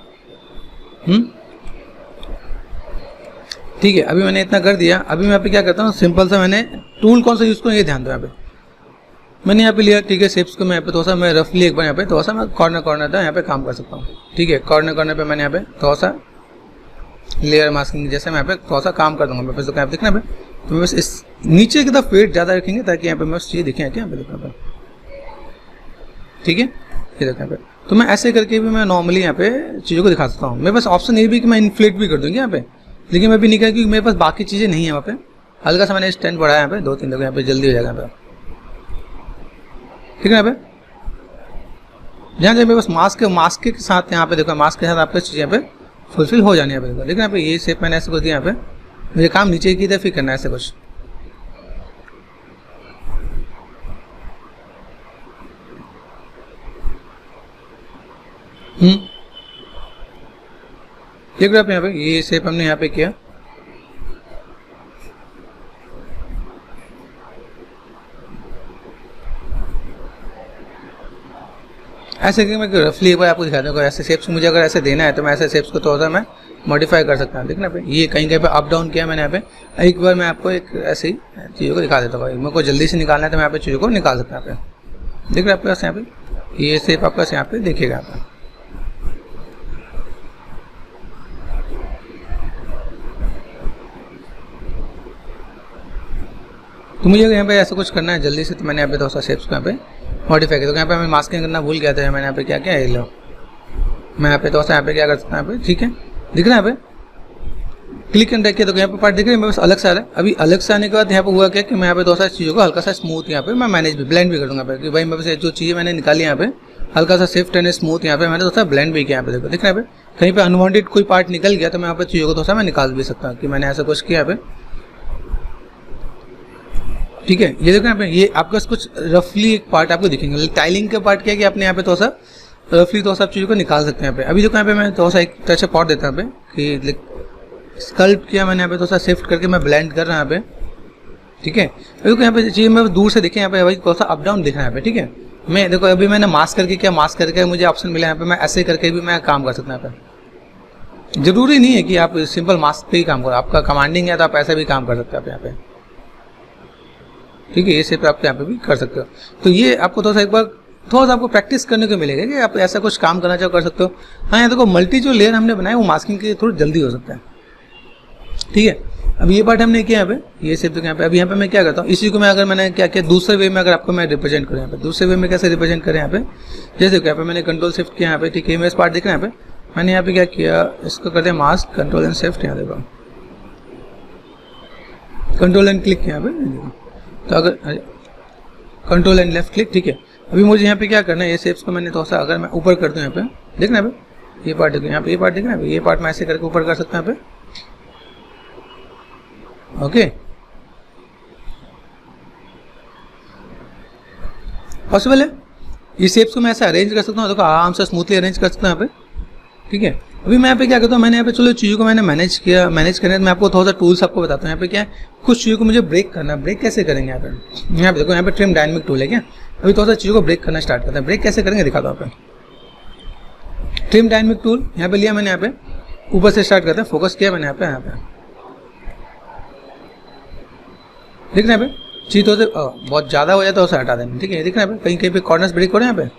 ठीक है। अभी मैंने इतना कर दिया। अभी मैं यहाँ पे क्या करता हूँ, सिंपल सा मैंने टूल कौन सा यूज़ करूँ ये ध्यान दो। यहाँ पे मैंने यहाँ पे लिया, ठीक है, शेप्स को मैं यहाँ पे थोड़ा सा मैं रफली एक बार यहाँ पे थोड़ा सा मैं कॉर्नर था यहाँ पे काम कर सकता हूँ, ठीक है। कॉर्नर पे मैंने यहाँ पे थोड़ा सा लेयर मास्किंग जैसे मैं यहाँ पे थोड़ा सा काम कर दूँगा। मैं बस यहाँ पे देखना पे, तो मैं बस इस नीचे की तरफ वेट ज़्यादा रखेंगे ताकि यहाँ पे मैं चीज़ दिखें क्या यहाँ पे देखना पे, ठीक है। ये देखना पे, तो मैं ऐसे करके भी मैं नॉर्मली यहाँ पे चीज़ों को दिखा सकता हूँ। मेरे पास ऑप्शन ये भी कि मैं इन्फ्लेट भी कर दूँगी यहाँ पे, लेकिन मैं भी नहीं कहा क्योंकि मेरे पास बाकी चीज़ें नहीं है वहाँ पे। हल्का सा मैंने स्टैंड बढ़ाया यहाँ पे 2-3 जगह, यहाँ पे जल्दी हो जाएगा यहाँ पे, ठीक है। यहाँ पे जहाँ मेरे पास मास्क के साथ यहाँ पे देखो, मास्क के साथ आपका चीज़ यहाँ पे फुलफिल हो जानी है यहाँ पे देखो। लेकिन यहाँ पे ये शेप मैंने ऐसे कर दिया, यहाँ पे मुझे काम नीचे की तरफ ही करना है ऐसे कुछ, देख रहे हो आप यहाँ पे ये शेप हमने यहाँ पे किया। ऐसे कि मैं रफली एक बार आपको दिखा दूँगा, ऐसे शेप्स मुझे अगर ऐसे देना है तो मैं ऐसे शेप्स को थोड़ा सा मैं मॉडिफाई कर सकता हूँ। देखना पे ये कहीं पे अप डाउन किया मैंने यहाँ पे। एक बार मैं आपको एक ऐसे ही चीज़ों को दिखा देता हूँ। मेरे को जल्दी से निकालना है तो मैं यहाँ पे चीज़ों को निकाल सकता हूँ। यहाँ पे देख रहे हैं आपके पास यहाँ पे ये शेप आपके पास यहाँ पे देखिएगा यहाँ पे, तो मुझे यहाँ पे ऐसा कुछ करना है जल्दी से, तो मैंने यहाँ पे थोड़ा सा शेप्स को यहाँ पे मॉडिफाई किया। तो यहाँ पे मैं मास्किंग करना भूल गया था, मैंने यहाँ पे क्या किया है, लो मैं यहाँ पे थोड़ा सा यहाँ पे क्या कर सकता हूँ यहाँ पे, ठीक है। दिख रहा है यहाँ पे क्लिक एंड ड्रैग किया तो यहाँ पे पार्ट दिख रहा है मेरे पास अलग से आ रहा है। अभी अलग से आने के बाद यहाँ पे हुआ क्या कि मैं यहाँ पे थोड़ा सा चीज़ों को हल्का सा स्मूथ यहाँ पे मैं मैनेज भी ब्लेंड भी कर दूँगा कि भाई मेरे पास जो चीज़ें मैंने निकाली यहाँ पे हल्का सा सेफ्ट एंड स्मूथ यहाँ पे मैंने थोड़ा सा ब्लेंड भी किया। यहाँ पे देखो दिख रहा है यहाँ पे कहीं पे अनवांटेड कोई पार्ट निकल गया तो मैं यहाँ पे चीज़ों को थोड़ा सा मैं निकाल भी सकता हूँ कि मैंने ऐसा कुछ किया यहाँ पे, ठीक है। ये देखो यहाँ पे ये आपके पास कुछ रफली एक पार्ट आपको दिखेंगे। टाइलिंग का पार्ट क्या है कि आपने यहाँ पे थोड़ा सा रफली थोड़ा सा चीज़ों को निकाल सकते हैं यहाँ पे। अभी देखो यहाँ पे मैं थोड़ा सा एक टच पॉट देता हूँ यहाँ पे कि स्कल्प किया मैंने यहाँ पे थोड़ा सा शिफ्ट करके मैं ब्लेंड कर रहा हूँ यहाँ पे, ठीक है। अभी देखो यहाँ पे चीज़ मैं दूर से देखें यहाँ पे भाई थोड़ा सा अप डाउन दिख रहा है यहाँ पे, ठीक है। मैं देखो अभी मैंने मास्क करके क्या, मास्क करके मुझे ऑप्शन मिला यहाँ पे, मैं ऐसे करके भी मैं काम कर सकता हूँ यहाँ पे। जरूरी नहीं है कि आप सिंपल मास्क पे ही काम करो, आपका कमांडिंग है तो आप ऐसे भी काम कर सकते हो आप यहाँ पे, ठीक है। ये शेप आप यहाँ पे भी कर सकते हो। तो ये आपको थोड़ा सा एक बार थोड़ा सा आपको प्रैक्टिस करने को मिलेगा कि आप ऐसा कुछ काम करना चाहो कर सकते हो। हाँ यहाँ देखो मल्टी जो लेयर हमने बनाया वो मास्किंग के थोड़ी जल्दी हो सकता है, ठीक है। अब ये पार्ट हमने किया यहाँ पे, ये शेप तो यहाँ पे। अभी यहाँ पे मैं क्या करता हूँ, इसी को मैं अगर मैंने क्या किया दूसरे वे में अगर आपको मैं रिप्रेजेंट करूँ यहाँ पे, दूसरे वे में कैसे रिप्रेजेंट करें यहाँ पे, जैसे यहाँ पे मैंने कंट्रोल शिफ्ट किया यहाँ पे, ठीक है। मेरे पार्ट देख रहे हैं यहाँ पे, मैंने यहाँ पे क्या किया, इसको करते हैं मास्क कंट्रोल एंड शिफ्ट, यहाँ देखो कंट्रोल एंड क्लिक यहाँ पे, तो अगर कंट्रोल एंड लेफ्ट क्लिक, ठीक है। अभी मुझे यहाँ पे क्या करना है, ये शेप्स को मैंने थोड़ा सा अगर मैं ऊपर कर दूँ यहाँ पे, देखना है ये पार्ट देखो यहाँ पे, ये पार्ट देखना है, ये पार्ट मैं ऐसे करके ऊपर कर सकता हूँ यहाँ पे, ओके। पॉसिबल है ये शेप्स को मैं ऐसे अरेंज कर सकता हूँ, देखो आराम से स्मूथली अरेंज कर सकता हूँ यहाँ पे, ठीक है। अभी मैं यहाँ पे क्या करता हूँ, मैंने यहाँ पे चलो चीज़ों को मैंने मैनेज किया, मैनेज करने मैं आपको थोड़ा सा टूल्स आपको बताता हूँ। यहाँ पे क्या है, कुछ चीज़ों को मुझे ब्रेक करना है। ब्रेक कैसे करेंगे यहाँ पे देखो, यहाँ पे ट्रिम डायनेमिक टूल है क्या। अभी थोड़ा सा चीज़ों को ब्रेक करना स्टार्ट करते हैं। ब्रेक कैसे करेंगे दिखाता हूँ। यहाँ पे ट्रिम डायनेमिक टूल यहाँ पे लिया मैंने, यहाँ पे ऊपर से स्टार्ट करते हैं, फोकस किया मैंने यहाँ पे दिख रहा है चीज तो बहुत ज़्यादा हो जाए तो उसे हटा देना, ठीक है। दिख रहा है कहीं कहीं पे कॉर्नर्स ब्रेक हो रहे हैं यहाँ पे,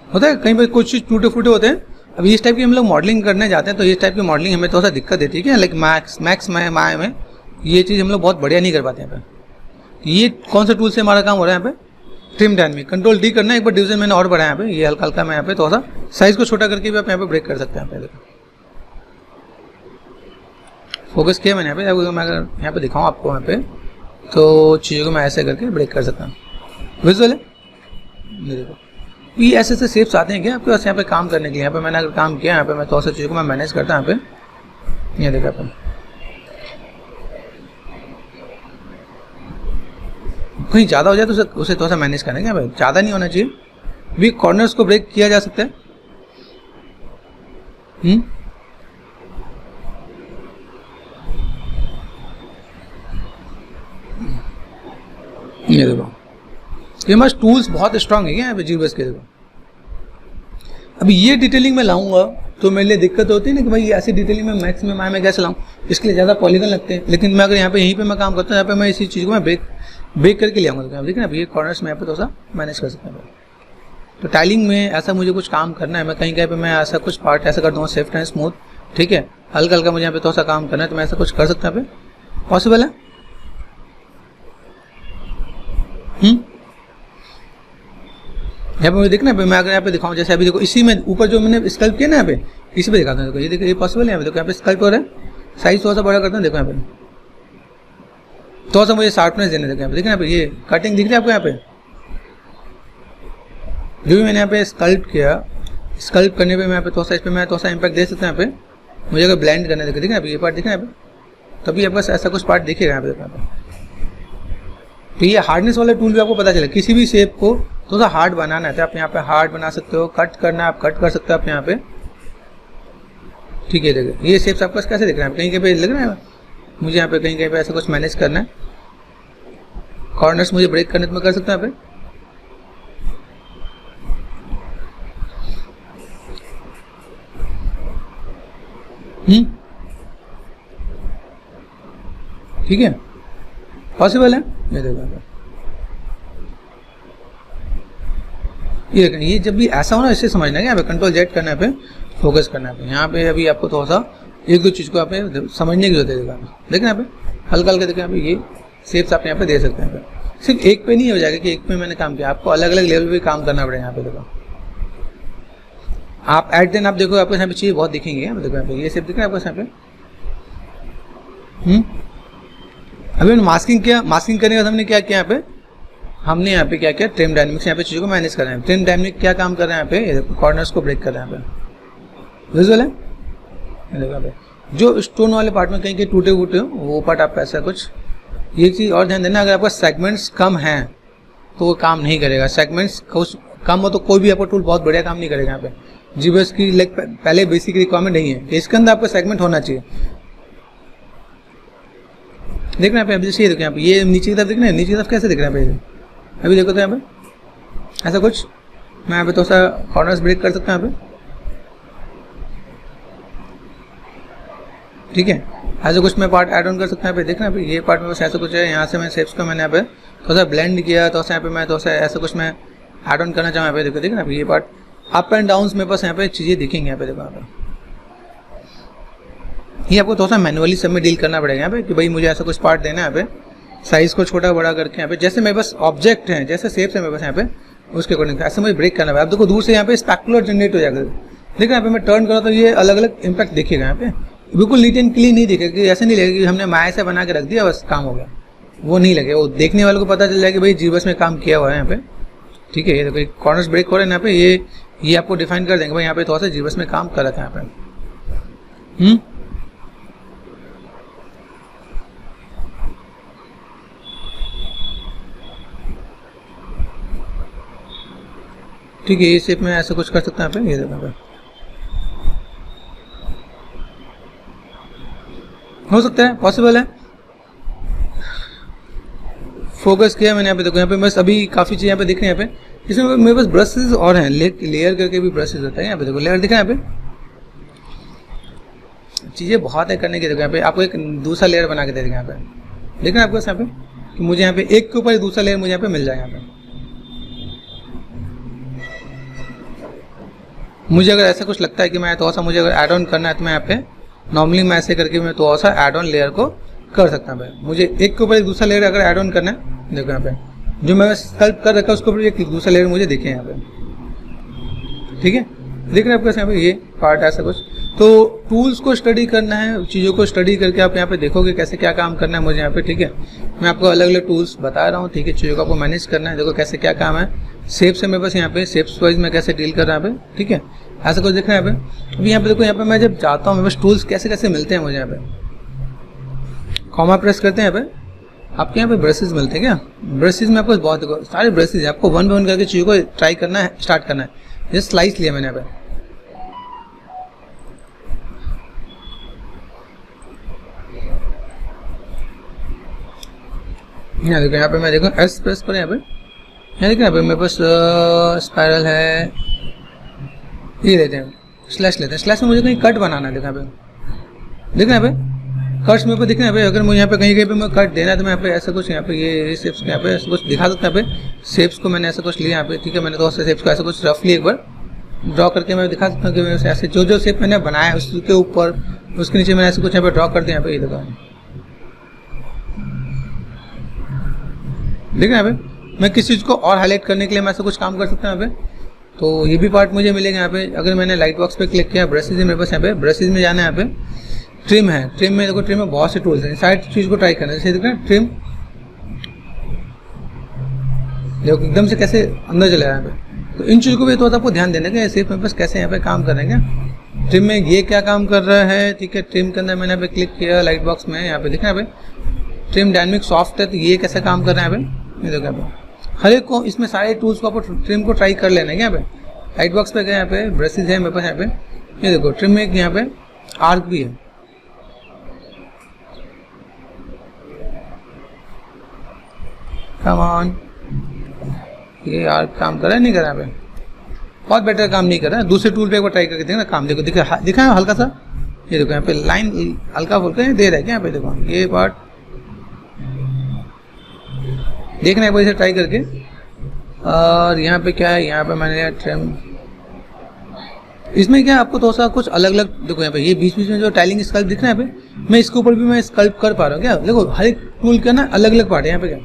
होता है कहीं पे कुछ चीज टूटे फूटे होते हैं। अभी इस टाइप की हम लोग मॉडलिंग करने जाते हैं तो इस टाइप की मॉडलिंग हमें थोड़ा सा दिक्कत देती है क्या, लाइक मैक्स में ये चीज़ हम लोग बहुत बढ़िया नहीं कर पाते यहाँ पे। ये कौन सा टूल से हमारा काम हो रहा है यहाँ पे, ट्रिम डायनेमिक कंट्रोल डी करना है। एक बार डिवीजन मैंने और बढ़ाया यहाँ पे, ये हल्का हल्का मैं यहाँ पे थोड़ा सा साइज को छोटा करके भी आप यहाँ पे ब्रेक कर सकते हैं। यहाँ पे फोकस किया मैंने यहाँ पे, मैं अगर यहाँ पे दिखाऊँ आपको यहाँ पे तो चीज़ों को मैं ऐसे करके ब्रेक कर सकता हूँ। विजुअल है, देखो ये ऐसे ऐसे शेप्स आते हैं क्या आपके पास यहाँ पे काम करने के लिए। यहाँ पे मैंने अगर काम किया यहाँ पे मैं थोड़ा सा चीज़ों को मैं मैनेज करता हूँ यहाँ पे, ये देखा अपन कहीं ज़्यादा हो जाए तो उसे थोड़ा सा मैनेज करना है क्या भाई, ज़्यादा नहीं होना चाहिए। वीक कॉर्नर्स को ब्रेक किया जा सकता है। ये देखो ये हमारे टूल्स बहुत स्ट्रांग है क्या यहाँ पे जीबस के। देखो अभी ये डिटेलिंग में लाऊंगा तो मेरे लिए दिक्कत होती है ना कि भाई ऐसी डिटेलिंग में मैक्स में मैं कैसे लाऊं, इसके लिए ज़्यादा पॉलीगन लगते हैं। लेकिन मैं अगर यहाँ पे यहीं पे मैं काम करता हूँ, यहाँ पे मैं इसी चीज़ को मैं ब्रेक करके ले आऊँगा। तो देखिए ना ये कॉर्नर्स में यहाँ पे थोड़ा सा मैनेज कर सकते हैं। तो टाइलिंग में ऐसा मुझे कुछ काम करना है, मैं कहीं कहीं पे मैं ऐसा कुछ पार्ट ऐसा कर दूँगा सेफ्ट एंड स्मूथ, ठीक है, हल्का हल्का मुझे यहाँ पे थोड़ा सा काम करना है, तो मैं ऐसा कुछ कर सकता हूँ। यहाँ पे पॉसिबल है। यहाँ पे मुझे देखना है, मैं अगर यहाँ पे दिखाऊँ, जैसे अभी देखो इसी में ऊपर जो मैंने स्कल्प किया ना यहाँ पे, इसी पे दिखाता हूँ। देखो ये देखो ये पॉसिबल है। यहाँ पे देखो यहाँ पे स्कल्प हो रहा है, साइज थोड़ा सा बड़ा करता हूँ। देखो यहाँ पे थोड़ा सा मुझे शार्पनेस देने। देखो यहाँ पे देखो यहाँ पे ये कटिंग दिख रही है आपको। यहाँ पे जो भी मैंने यहाँ पे स्कल्प किया, स्कल्प करने पे मैं यहाँ पे थोड़ा सा इस पर मैं थोड़ा सा इम्पैक्ट दे सकता हूँ। यहाँ पे मुझे अगर ब्लेंड करना है, देखो ये पार्ट दिखना है यहाँ पे, तभी आपका ऐसा कुछ पार्ट दिखेगा यहाँ पे। देखो यहाँ पे तो ये हार्डनेस वाला टूल भी आपको पता चले, किसी भी शेप को थोड़ा सा हार्ड बनाना है तो आप यहाँ पे हार्ड बना सकते हो, कट करना है आप कट कर सकते हो आप यहाँ पे, ठीक है। देखिए ये शेप्स आपको कैसे दिख रहा है, कहीं कहीं पे लग रहा है मुझे यहाँ पे, कहीं कहीं पे ऐसा कुछ मैनेज करना है। कॉर्नर्स मुझे ब्रेक करने तो मैं कर सकता हूँ यहाँ पे। ठीक है, पॉसिबल है। ये देखो ये जब भी ऐसा हो ना, इससे समझना है कि यहाँ पे कंट्रोल जेड करना है, पे फोकस करना है। यहाँ पे अभी आपको थोड़ा सा एक दो चीज़ को आप समझने की जरूरत है। देखना यहाँ पे हल्का हल्का देखना, यहाँ पे ये शेप्स आप यहाँ पे दे सकते हैं। सिर्फ एक पे नहीं हो जाएगा कि एक पे मैंने काम किया, आपको अलग अलग लेवल पे काम करना पड़ेगा। यहाँ पे देखो आप एट देन आप देखो आपको यहाँ पे चीज़ें बहुत दिखेंगी। देखो यहाँ पे ये शेप दिख रहा है आपको यहाँ पे। अभी हमने मास्किंग किया, मास्किंग करने के बाद हमने क्या किया यहाँ पे, हमने यहाँ पे क्या किया, ट्रिम डायनेमिक्स यहाँ पे चीज़ों को मैनेज कर रहे हैं। ट्रिम डायनेमिक क्या काम कर रहे हैं यहाँ पे, ये देखो कॉर्नर्स को ब्रेक कर रहे हैं यहाँ पे, विजुअल है। देखो यहाँ पे जो स्टोन वाले पार्ट में कहीं कहीं टूटे फूटे हो वो पार्ट आप ऐसा कुछ, ये चीज़ और ध्यान देना, अगर आपका सेगमेंट्स कम हैं तो वो काम नहीं करेगा। सेगमेंट्स कम हो तो कोई भी आपका टूल बहुत बढ़िया काम नहीं करेगा। यहाँ पे जीबीएस की लाइक पहले बेसिक रिक्वायरमेंट नहीं है कि इसके अंदर आपका सेगमेंट होना चाहिए। देखना यहाँ पे अभी जैसे ये देखो यहाँ पे ये नीचे की तरफ दिख रहा है, नीचे की तरफ कैसे दिख रहा है यहाँ पे, अभी देखो तो यहाँ पे ऐसा कुछ मैं यहाँ पे थोड़ा सा कॉर्नर्स ब्रेक कर सकता हूँ यहाँ पे, ठीक है। ऐसा कुछ मैं पार्ट ऐड ऑन कर सकता हूँ यहाँ पे। देखना यहाँ पे ये पार्ट में बस ऐसा कुछ है, यहाँ से मैं शेप्स को मैंने यहाँ पे थोड़ा सा ब्लेंड किया, थोड़ा सा यहाँ पे मैं थोड़ा सा ऐसा कुछ मैं ऐड ऑन करना चाहूँ यहाँ पे। देखो देखना यहाँ पे ये पार्ट अप एंड डाउन में बस यहाँ पे चीज़ें दिखेंगी यहाँ पे। देखो यहाँ पे ये आपको थोड़ा सा मैनुअली सब में डील करना पड़ेगा यहाँ पे कि भाई मुझे ऐसा कुछ पार्ट देना है यहाँ पे, साइज को छोटा बड़ा करके यहाँ पे, जैसे मेरे पास ऑब्जेक्ट हैं, जैसे शेप्स है मेरे पास यहाँ पे, उसके अकॉर्डिंग ऐसे मुझे ब्रेक करना है। आप देखो दूर से यहाँ पे स्पेकुलर जनरेट हो जाएगा। देखो यहाँ पे मैं टर्न करा तो ये अलग अलग इम्पैक्ट दिखेगा यहाँ पे, बिल्कुल नीट एंड क्लीन नहीं दिखेगा कि ऐसे नहीं लगेगा कि हमने माया से बना के रख दिया बस काम हो गया, वो नहीं लगे। वो देखने वाले को पता चल जाएगा कि भाई जीबस में काम किया हुआ है यहाँ पे, ठीक है। ये देखो कॉर्नर्स ब्रेक हो रहे हैं यहाँ पे, ये आपको डिफाइन कर देंगे भाई यहाँ पे थोड़ा सा जीबस में काम कर रहा था यहाँ पे। ठीक है, ये शेप में ऐसा कुछ कर सकते हैं यहाँ पे। ये देखो हो सकता है, पॉसिबल है। फोकस किया मैंने यहाँ पे। देखो यहाँ पे बस अभी काफ़ी चीज़ यहाँ पे दिख रही है। यहाँ पे इसमें मेरे पास ब्रशेज और हैं, लेयर करके भी ब्रशेज होता है यहाँ पे। देखो लेयर दिख रहा है यहाँ पे, चीज़ें बहुत है करने की। देखो यहाँ पे आपको एक दूसरा लेयर बना के दे देंगे यहाँ पे। देख रहे हैं आपको यहाँ पे कि मुझे यहाँ पे एक के ऊपर दूसरा लेयर मुझे यहाँ पे मिल जाएगा। यहाँ पे मुझे अगर ऐसा कुछ लगता है कि मैं थोड़ा सा मुझे अगर ऐड ऑन करना है तो मैं यहाँ पे नॉर्मली मैं ऐसे करके मैं थोड़ा सा ऐड ऑन लेयर को कर सकता हूँ भाई। मुझे एक के ऊपर एक दूसरा लेयर अगर ऐड ऑन करना है, देखो यहाँ पे जो मैं स्कल्प कर रखा है उसके ऊपर एक दूसरा लेयर मुझे दिखे यहाँ पे, ठीक है। देख रहे हैं आपके यहाँ पे ये पार्ट ऐसा कुछ। तो टूल्स को स्टडी करना है, चीज़ों को स्टडी करके आप यहाँ पे देखोगे कैसे क्या काम करना है मुझे यहाँ पे, ठीक है। मैं आपको अलग अलग टूल्स बता रहा हूँ, ठीक है। चीज़ों को आपको मैनेज करना है, देखो कैसे क्या काम है। शेप से मेरे पास यहाँ पे शेप्स वाइज मैं कैसे डील कर रहा हूँ यहाँ पे, ठीक है। ऐसा कुछ दिख रहा है यहाँ पे। अभी यहाँ पे देखो यहाँ पे मैं जब जाता हूँ मेरे पास टूल्स कैसे कैसे मिलते हैं मुझे यहाँ पे। कॉमा प्रेस करते हैं यहाँ पे, आपके यहाँ पे ब्रशेज मिलते हैं क्या? ब्रशेज में आपको बहुत देखो सारे ब्रशेज है, आपको वन बाय वन करके चीज़ों को ट्राई करना है, स्टार्ट करना है। जैसे स्लाइस लिया मैंने यहाँ पे, यहाँ देखो, यहाँ पे मैं देखो एस प्रेस पर, यहाँ पे यहाँ देखो, यहाँ पे मेरे पास स्पाइरल है, ये लेते हैं, स्लैश लेते हैं। स्लैश में मुझे कहीं कट बनाना है, देखो यहाँ पे, देखो यहाँ पे कट्स मेरे को दिख रहे हैं। अगर मुझे यहाँ पे कहीं पे मैं कट देना है तो मैं यहाँ पे ऐसा कुछ, यहाँ पे ये शेप्स यहाँ पे ऐसा कुछ दिखा सकता है। यहाँ पे शेप्स को मैंने ऐसा कुछ लिया यहाँ पे, ठीक है, मैंने तो शेप्स को ऐसा कुछ रफली एक बार ड्रॉ करके मैं दिखा सकता हूँ कि मैं ऐसे जो शेप मैंने बनाया है उसके ऊपर, उसके नीचे मैंने ऐसे कुछ यहाँ पे ड्रॉ कर दिया। यहाँ पे ये देखो, देख रहे हैं यहाँ पे मैं किसी चीज़ को और हाईलाइट करने के लिए मैं ऐसा कुछ काम कर सकता हूँ यहाँ पे। तो ये भी पार्ट मुझे मिलेगा यहाँ पे। अगर मैंने लाइट बॉक्स पे क्लिक किया, ब्रशेज है मेरे पास, यहाँ पे ब्रशेज में जाना है, यहाँ पे ट्रिम है, ट्रिम में देखो, ट्रिम में बहुत से टूल्स हैं, सारी चीज़ को ट्राई करना है। जैसे देखना ट्रिम, देखो एकदम से कैसे अंदर चला यहाँ पे। तो इन चीज़ों को भी तो आपको ध्यान देना है कि मेरे पास कैसे यहाँ पे काम कर रहे हैं क्या, ट्रिम में ये क्या काम कर रहा है, ठीक है। ट्रिम के अंदर मैंने यहाँ पे क्लिक किया, लाइट बॉक्स में यहाँ पे देखना यहाँ पे ट्रिम डायनेमिक सॉफ्ट है, तो ये कैसे काम कर रहा है यहाँ पे, ये देखो यहाँ पे हर एक को, इसमें सारे टूल्स को आपको ट्रिम को ट्राई कर लेना है। यहाँ पे लाइट बॉक्स पे गए, यहाँ पे ब्रशेज है मेरे पास, यहाँ पे ये देखो ट्रिम में यहाँ पे आर्क भी है, कम ऑन, ये आर्क काम कर रहा है नहीं कर रहा है यहाँ पे, बहुत बेटर काम नहीं कर रहा है। दूसरे टूल पे एक बार ट्राई करके देखना, काम देखो दिखा है हल्का सा, ये देखो यहाँ पे लाइन हल्का फुल्का दे रहा है क्या यहाँ पे, देखो ये पार्ट देखना है एक बार इसे ट्राई करके। और यहाँ पे क्या है, यहाँ पे मैंने ट्रिम, इसमें क्या आपको थोड़ा सा कुछ अलग अलग देखो, यहाँ पे ये बीच बीच में जो टाइलिंग स्कल्प दिख रहा है यहाँ पे, मैं इसके ऊपर भी मैं स्कल्प कर पा रहा हूँ क्या। देखो हर एक टूल का ना अलग अलग पार्ट है, यहाँ पे क्या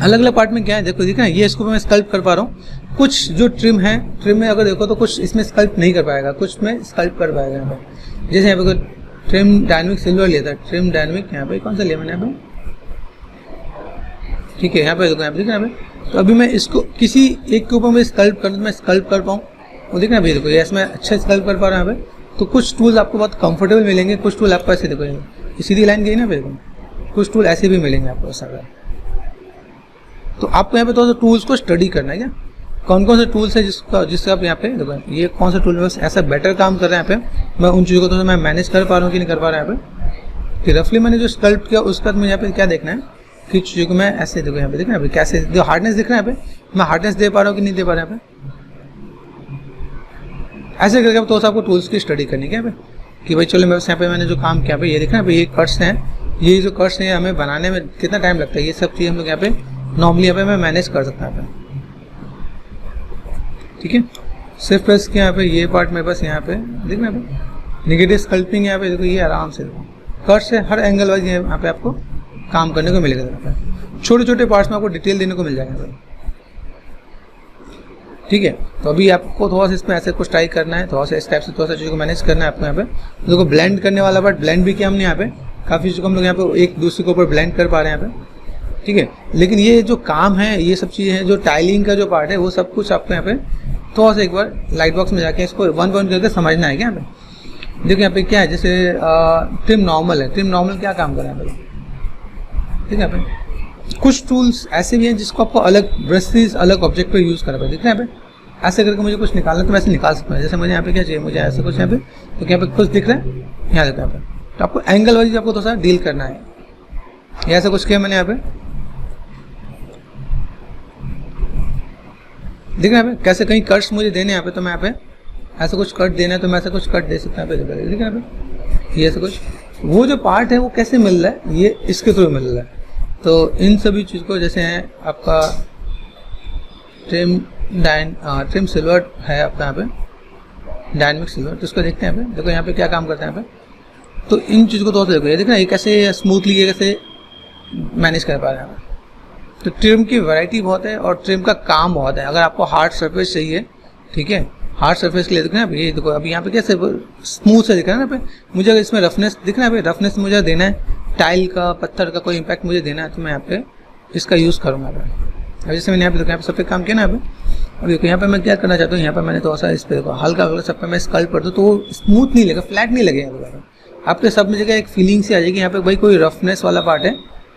अलग अलग पार्ट में क्या है, देखो दिख रहा है, ये इसको मैं स्कल्प कर पा रहा हूँ। कुछ जो ट्रिम है, ट्रिम में अगर देखो तो कुछ इसमें स्कल्प नहीं कर पाएगा, कुछ में स्कल्प कर पाएगा यहाँ पे। जैसे यहाँ पे ट्रिम डायनेमिक सिल्वर लिया था, ट्रिम डायनेमिक यहाँ पे कौन सा लिया मैंने यहाँ पे, ठीक है, यहाँ पे देखो, यहाँ पे दिख रहा है यहाँ पे। तो अभी मैं इसको किसी एक के ऊपर मैं स्कल्प कर, मैं स्कल्प कर पाऊँ, वो दिख रहा है, देखो ये मैं अच्छा स्कल्प कर पा रहा हूँ यहाँ पे। तो कुछ टूल्स आपको बहुत कंफर्टेबल मिलेंगे, कुछ टूल आपको ऐसे देखो, ये सीधी लाइन गई ना पे, देखो कुछ टूल ऐसे भी मिलेंगे आपको ऐसा। तो आपको यहाँ पे थोड़ा सा टूल्स को स्टडी करना है क्या, कौन कौन से टूल्स है जिससे आप यहाँ पे देखो, ये कौन सा टूल बस ऐसा बेटर काम कर रहा है यहाँ पे, मैं उन चीज़ों को थोड़ा मैं मैनेज कर पा रहा हूँ कि नहीं कर पा रहा है यहाँ पे। फिर रफली मैंने जो स्कल्प किया उसके बाद मुझे यहाँ पे क्या देखना है कि चीज़ों को मैं ऐसे देखो, यहाँ पे देखना है कैसे जो हार्डनेस दिख रहा है यहाँ पे, मैं हार्डनेस दे पा रहा हूँ कि नहीं दे पा रहा है यहाँ पे। ऐसे करके तो आपको टूल्स की स्टडी करनी है यहाँ पे कि भाई चलो मैं यहाँ पे मैंने जो काम किया ये देखना है, ये कट्स हैं, ये जो कट्स हैं हमें बनाने में कितना टाइम लगता है, ये सब चीज़ हम लोग यहाँ पे नॉर्मली यहाँ पे मैं मैनेज कर सकता हूँ यहाँ पे, ठीक है। सिर्फ प्रेस के यहाँ पे ये पार्ट मेरे पास यहाँ पे देखना यहाँ पे निगेटिव स्कल्पिंग यहाँ पे देखो, ये आराम से कट से हर एंगल वाइज यहाँ पे आपको काम करने को मिलेगा। यहाँ पे छोटे छोटे पार्ट्स में आपको डिटेल देने को मिल जाएगा यहाँ पे, ठीक है। तो अभी आपको थोड़ा सा इसमें ऐसे कुछ ट्राई करना है, थोड़ा सा इस टाइप से थोड़ा सा चीज़ों को मैनेज करना है आपको यहाँ पे। देखो ब्लेंड करने वाला पार्ट ब्लेंड भी किया हमने यहाँ पे, काफ़ी चीज़ों को हम लोग यहाँ पे एक दूसरे के ऊपर ब्लेंड कर पा रहे हैं यहाँ पे, ठीक है। लेकिन ये जो काम है, ये सब चीज़ें हैं, जो टाइलिंग का जो पार्ट है वो सब कुछ आपको यहाँ पे थोड़ा सा एक बार लाइट बॉक्स में जाके इसको वन वन करके समझना है क्या यहाँ पे। देखो यहाँ पे क्या है, जैसे ट्रिम नॉर्मल है, ट्रिम नॉर्मल क्या काम कर रहा है, ठीक है। यहाँ पे कुछ टूल्स ऐसे भी हैं जिसको आपको अलग ब्रशेस अलग ऑब्जेक्ट पे यूज़ करना पड़ेगा, यहाँ पे ऐसे करके मुझे कुछ निकालना तो मैं ऐसे निकाल सकता हूँ। जैसे मुझे यहाँ पे क्या चाहिए, मुझे ऐसा कुछ यहाँ पे, तो यहाँ पे कुछ दिख रहा है, यहाँ देखो यहाँ पे, तो आपको एंगल वाइज आपको थोड़ा सा डील करना है। ऐसा कुछ किया मैंने यहाँ पे, दिख रहा है यहाँ पे कैसे कहीं कट्स मुझे देने यहाँ पे, तो मैं यहाँ पे ऐसा कुछ कट देना है तो मैं ऐसा कुछ कट दे सकता हूँ यहाँ पे, दिख रहा है यहाँ पे ये ऐसा कुछ, वो जो पार्ट है वो कैसे मिल रहा है, ये इसके थ्रू मिल रहा है। तो इन सभी चीज़ को जैसे है आपका ट्रिम सिल्वर है आपका यहाँ पे डायनेमिक सिल्वर, तो इसको देखते हैं यहाँ पे। देखो यहाँ पे क्या काम करता है यहाँ पे, तो इन चीज़ को तो देखो, ये देखना ये कैसे स्मूथली ये कैसे मैनेज कर पा रहे हैं। तो ट्रिम की वैरायटी बहुत है और ट्रिम का काम बहुत है। अगर आपको हार्ड सरफेस चाहिए, ठीक है, हार्ड सरफेस के लिए देखना है, ये देखो अभी यहाँ पे कैसे स्मूथ से दिख रहा है ना, पे मुझे अगर इसमें रफनेस दिखना है, रफनेस मुझे देना है, टाइल का पत्थर का कोई इम्पैक्ट मुझे देना है, तो मैं यहाँ पे इसका यूज़ करूँगा। अब जैसे मैंने यहाँ पे देखो यहाँ पे सब पे काम किया ना, यहाँ पे अब देखो यहाँ पे मैं क्या करना चाहता हूँ, यहाँ पे मैंने थोड़ा सा इस पे देखो हल्का हल्का सब पे मैं स्कल्प कर दूँ तो वो स्मूथ नहीं लगेगा, फ्लैट नहीं लगेगा, आपके सब में जगह एक फीलिंग सी आ जाएगी यहाँ पे भाई कोई रफनेस वाला पार्ट है,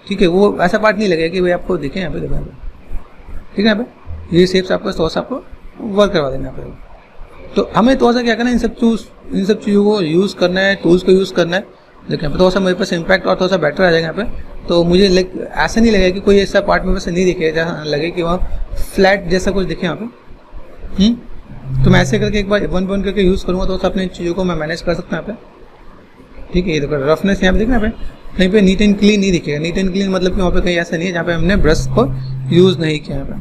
ठीक है, वो ऐसा पार्ट नहीं लगेगा कि भाई आपको दिखे यहाँ पे, देखो यहाँ पे, ठीक है, यहाँ पे ये शेप्स आपको थोड़ा सा आपको वर्क करवा देना यहाँ पे। तो हमें थोड़ा सा क्या करना है, इन सब चीज़ों को यूज़ करना है, टूल्स को यूज़ करना है। देखिए यहाँ पे थोड़ा सा मेरे पास इम्पैक्ट और थोड़ा सा बेटर आ जाएगा यहाँ पे। तो मुझे ऐसा नहीं लगेगा कि कोई ऐसा पार्ट मेरे पास नहीं दिखेगा जहाँ लगे कि वहाँ फ्लैट जैसा कुछ दिखे यहाँ पे। तो मैं ऐसे करके एक बार वन वन करके यूज़ करूँगा तो अपनी चीज़ों को मैं मैनेज कर सकता हूँ यहाँ पे, ठीक है। ये देखो रफनेस यहाँ पे देखना यहाँ पे कहीं पे नीट एंड क्लीन नहीं दिखेगा। नीट एंड क्लीन मतलब कि वहाँ पे कहीं ऐसा नहीं है जहाँ पे हमने ब्रश को यूज़ नहीं किया यहाँ पे।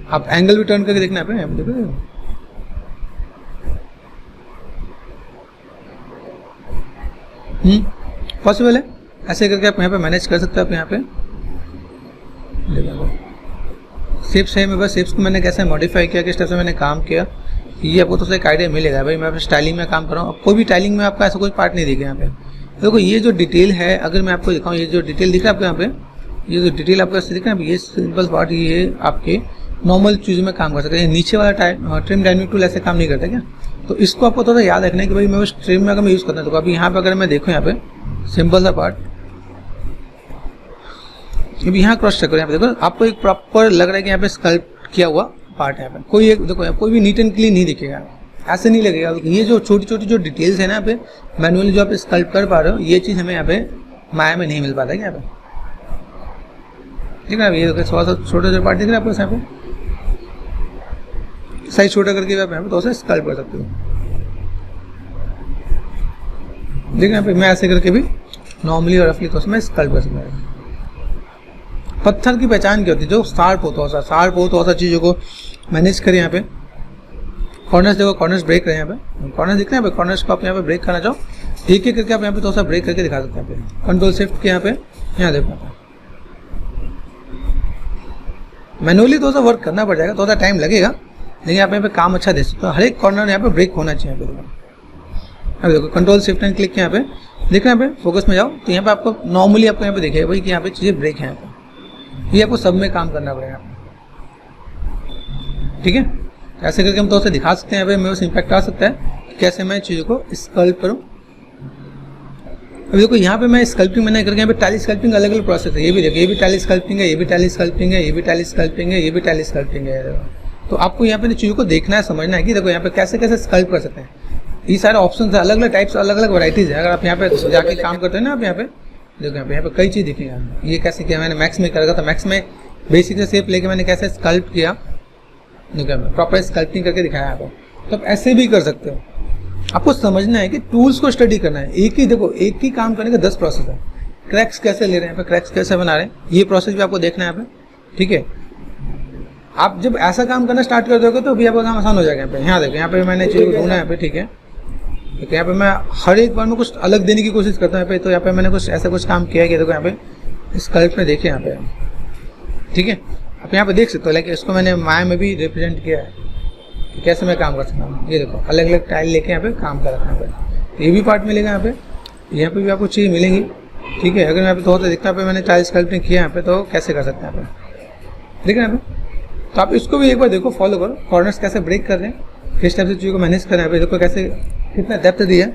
आप एंगल भी टर्न करके देखना यहाँ पे देखो, पॉसिबल है। ऐसे करके आप यहाँ पे मैनेज कर सकते हो। आप यहाँ पे शेप्स है मेरे पास, शेप्स को मैंने कैसे मॉडिफाई किया, किस तरह से मैंने काम किया, ये आपको तो एक आइडिया मिलेगा। भाई मैं स्टाइलिंग में काम कर रहा हूँ, कोई भी स्टाइलिंग में आपका ऐसा कोई पार्ट नहीं दिखेगा यहाँ पे। देखो ये जो डिटेल है, अगर मैं आपको दिखाऊँ, ये जो डिटेल दिख रहा है आपको यहाँ पे, ये जो डिटेल आपको ऐसे दिख रहा है, ये सिंपल पार्ट ये आपके नॉर्मल चीज़ में काम कर सकते हैं। नीचे वाला ट्रिम डायनेमिक टूल ऐसे काम नहीं करता क्या। तो इसको आपको थोड़ा याद रखना है कि भाई मैं उस ट्रिम में अगर मैं यूज़ करता हूँ तो अभी यहाँ पे अगर मैं देखूँ यहाँ पे सिंपल सा पार्ट, अभी यहाँ क्रॉस चेक करो, यहाँ पे देखो आपको एक प्रॉपर लग रहा है कि यहाँ पे स्कल्प किया हुआ पार्ट है यहाँ पे। कोई एक देखो कोई भी नीट एंड क्लीन नहीं दिखेगा, ऐसे नहीं लगेगा। ये जो छोटी छोटी जो डिटेल्स है ना यहाँ पे मैनुअली जो आप स्कल्प कर पा रहे हो, ये चीज़ हमें यहाँ पे माया में नहीं मिल पाता है यहाँ पे, ठीक है। ये देखो थोड़ा सा छोटा छोटा पार्ट दिख रहा है आपको यहाँ पे, साइज छोटा करके आप यहाँ पे थोड़ा सा स्कल्प कर सकते हो। देखिए यहाँ पे मैं ऐसे करके भी नॉर्मली और रफली थोड़ा सा मैं स्कल्प कर सकता हूँ। पत्थर की पहचान क्या होती है, जो शार्प हो, थोड़ा सा चीज़ों को मैनेज करें। यहाँ पे कॉर्नर्स देखो, कॉर्नर्स ब्रेक रहे हैं यहाँ पे, कॉर्नर्स दिख रहे हैं यहाँ पे। कॉर्नर्स को आप यहाँ पे ब्रेक करना चाहो, एक एक करके आप यहाँ पे थोड़ा सा ब्रेक करके दिखा सकते हैं यहाँ पे। कंट्रोल शिफ्ट के यहाँ पे, यहाँ देखो यहाँ पे मैनुअली थोड़ा सा वर्क करना पड़ जाएगा, थोड़ा सा टाइम लगेगा, लेकिन आप यहाँ पे काम अच्छा दे सकते हो। हर एक कॉर्नर यहाँ पे ब्रेक होना चाहिए। यहाँ पे देखो कंट्रोल शिफ्ट एंड क्लिक यहाँ पे देख रहे हैं, यहाँ पे फोकस में जाओ तो यहाँ पे आपको नॉर्मली आपको यहाँ पे दिखेगा भाई कि यहाँ पे चीज़ें ब्रेक हैं। यहाँ पे ये आपको सब में काम करना पड़ेगा, ठीक है। ऐसे करके हम तो उसे दिखा सकते हैं। यहाँ पे मेरे पास इम्पैक्ट आ सकता है कैसे मैं चीज़ों को स्कल्प करूँ। अभी देखो यहाँ पे मैं स्कल्पिंग मैंने करके यहाँ पे टाइल स्कल्पिंग अलग अलग प्रोसेस है। ये भी देखो, ये भी टाइल स्कल्पिंग है, ये भी टाइल स्कल्पिंग है, ये भी टाइल स्कल्पिंग है, ये भी टाइल स्कल्पिंग है। तो आपको यहाँ पे चीज़ों को देखना है, समझना है कि देखो यहाँ पे कैसे कैसे स्कल्प कर सकते हैं। ये सारे ऑप्शन है, अलग अलग टाइप्स, अलग अलग वैराइटीज है। अगर आप यहाँ पे जाके काम करते हैं ना, आप यहाँ पे देखो यहाँ पे कई चीज़ दिखेगा। ये कैसे किया मैंने मैक्स में करेगा, तो मैक्स में बेसिक से शेप लेके मैंने कैसे स्कल्प किया, देखो प्रॉपर स्कल्पिंग करके दिखाया आपको। तो आप ऐसे भी कर सकते हो। आपको समझना है कि टूल्स को स्टडी करना है। एक ही देखो, एक ही काम करने का 10 प्रोसेस है। क्रैक्स कैसे ले रहे हैं यहाँ पे, क्रैक्स कैसे बना रहे हैं, ये प्रोसेस भी आपको देखना है यहाँ पे, ठीक है। आप जब ऐसा काम करना स्टार्ट कर दोगे तो भी आपका काम आसान हो जाएगा। यहाँ पे यहाँ देखो, यहाँ पे मैंने चीज़ को ढूंढा है यहाँ पे, ठीक है। यहाँ पे मैं हर एक बार में कुछ अलग देने की कोशिश करता हूँ यहाँ पे। तो यहाँ पे मैंने कुछ ऐसा कुछ काम किया है कि देखो यहाँ पे स्कल्प में देखिए यहाँ पे, ठीक है। आप यहाँ पे देख सकते हो, लाइक इसको मैंने माया में भी रिप्रेजेंट किया है कि कैसे मैं काम कर सकता हूँ। ये देखो अलग अलग टाइल लेके यहाँ पे काम कर रखना है। ये भी पार्ट मिलेगा यहाँ पे भी आपको चीज़ मिलेंगी, ठीक है। अगर यहाँ पे थोड़ा दिखता है मैंने टाइल स्कल्पिंग किया यहाँ पे, तो कैसे कर सकते हैं यहाँ पे, ठीक है यहाँ पे। तो आप इसको भी एक बार देखो, फॉलो करो, कॉर्नर्स कैसे ब्रेक कर रहे हैं, किस टाइप से चीज़ों को मैनेज कर रहे हैं। देखो कैसे कितना डेप्थ दिया,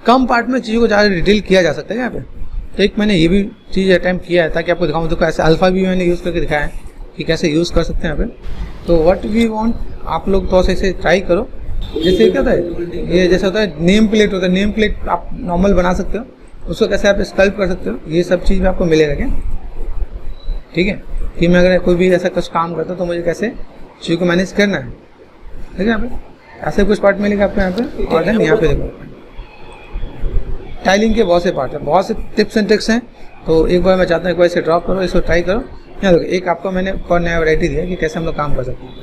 कम पार्ट में चीज़ों को ज़्यादा डिटेल किया जा सकता है यहाँ पे। तो एक मैंने ये भी चीज़ अटैम्प्ट किया है ताकि आपको दिखाऊँ। देखो ऐसे अल्फा भी मैंने यूज़ करके दिखाया है कि कैसे यूज़ कर सकते हैं यहाँ पे। तो व्हाट वी वांट, आप लोग तो ऐसे ट्राई करो। जैसे क्या होता है, ये जैसे होता है नेम प्लेट होता है, नेम प्लेट आप नॉर्मल बना सकते हो, उसको कैसे आप स्कल्प कर सकते हो, ये सब चीज़ में आपको मिलेगा क्या, ठीक है। कि मैं अगर कोई भी ऐसा कुछ काम करता हूँ तो मुझे कैसे चीज़ को मैनेज करना है, ठीक है। यहाँ पे ऐसे कुछ पार्ट मिलेगा आपको यहाँ पे। और देन यहाँ पे देखो टाइलिंग के बहुत से पार्ट है, बहुत से टिप्स एंड ट्रिक्स हैं। तो एक बार मैं चाहता हूँ एक बार इसे ड्रॉप करो, इसको ट्राई करो। यहाँ देखो एक आपको मैंने और नया वैरायटी दिया कि कैसे हम लोग काम कर सकते हैं।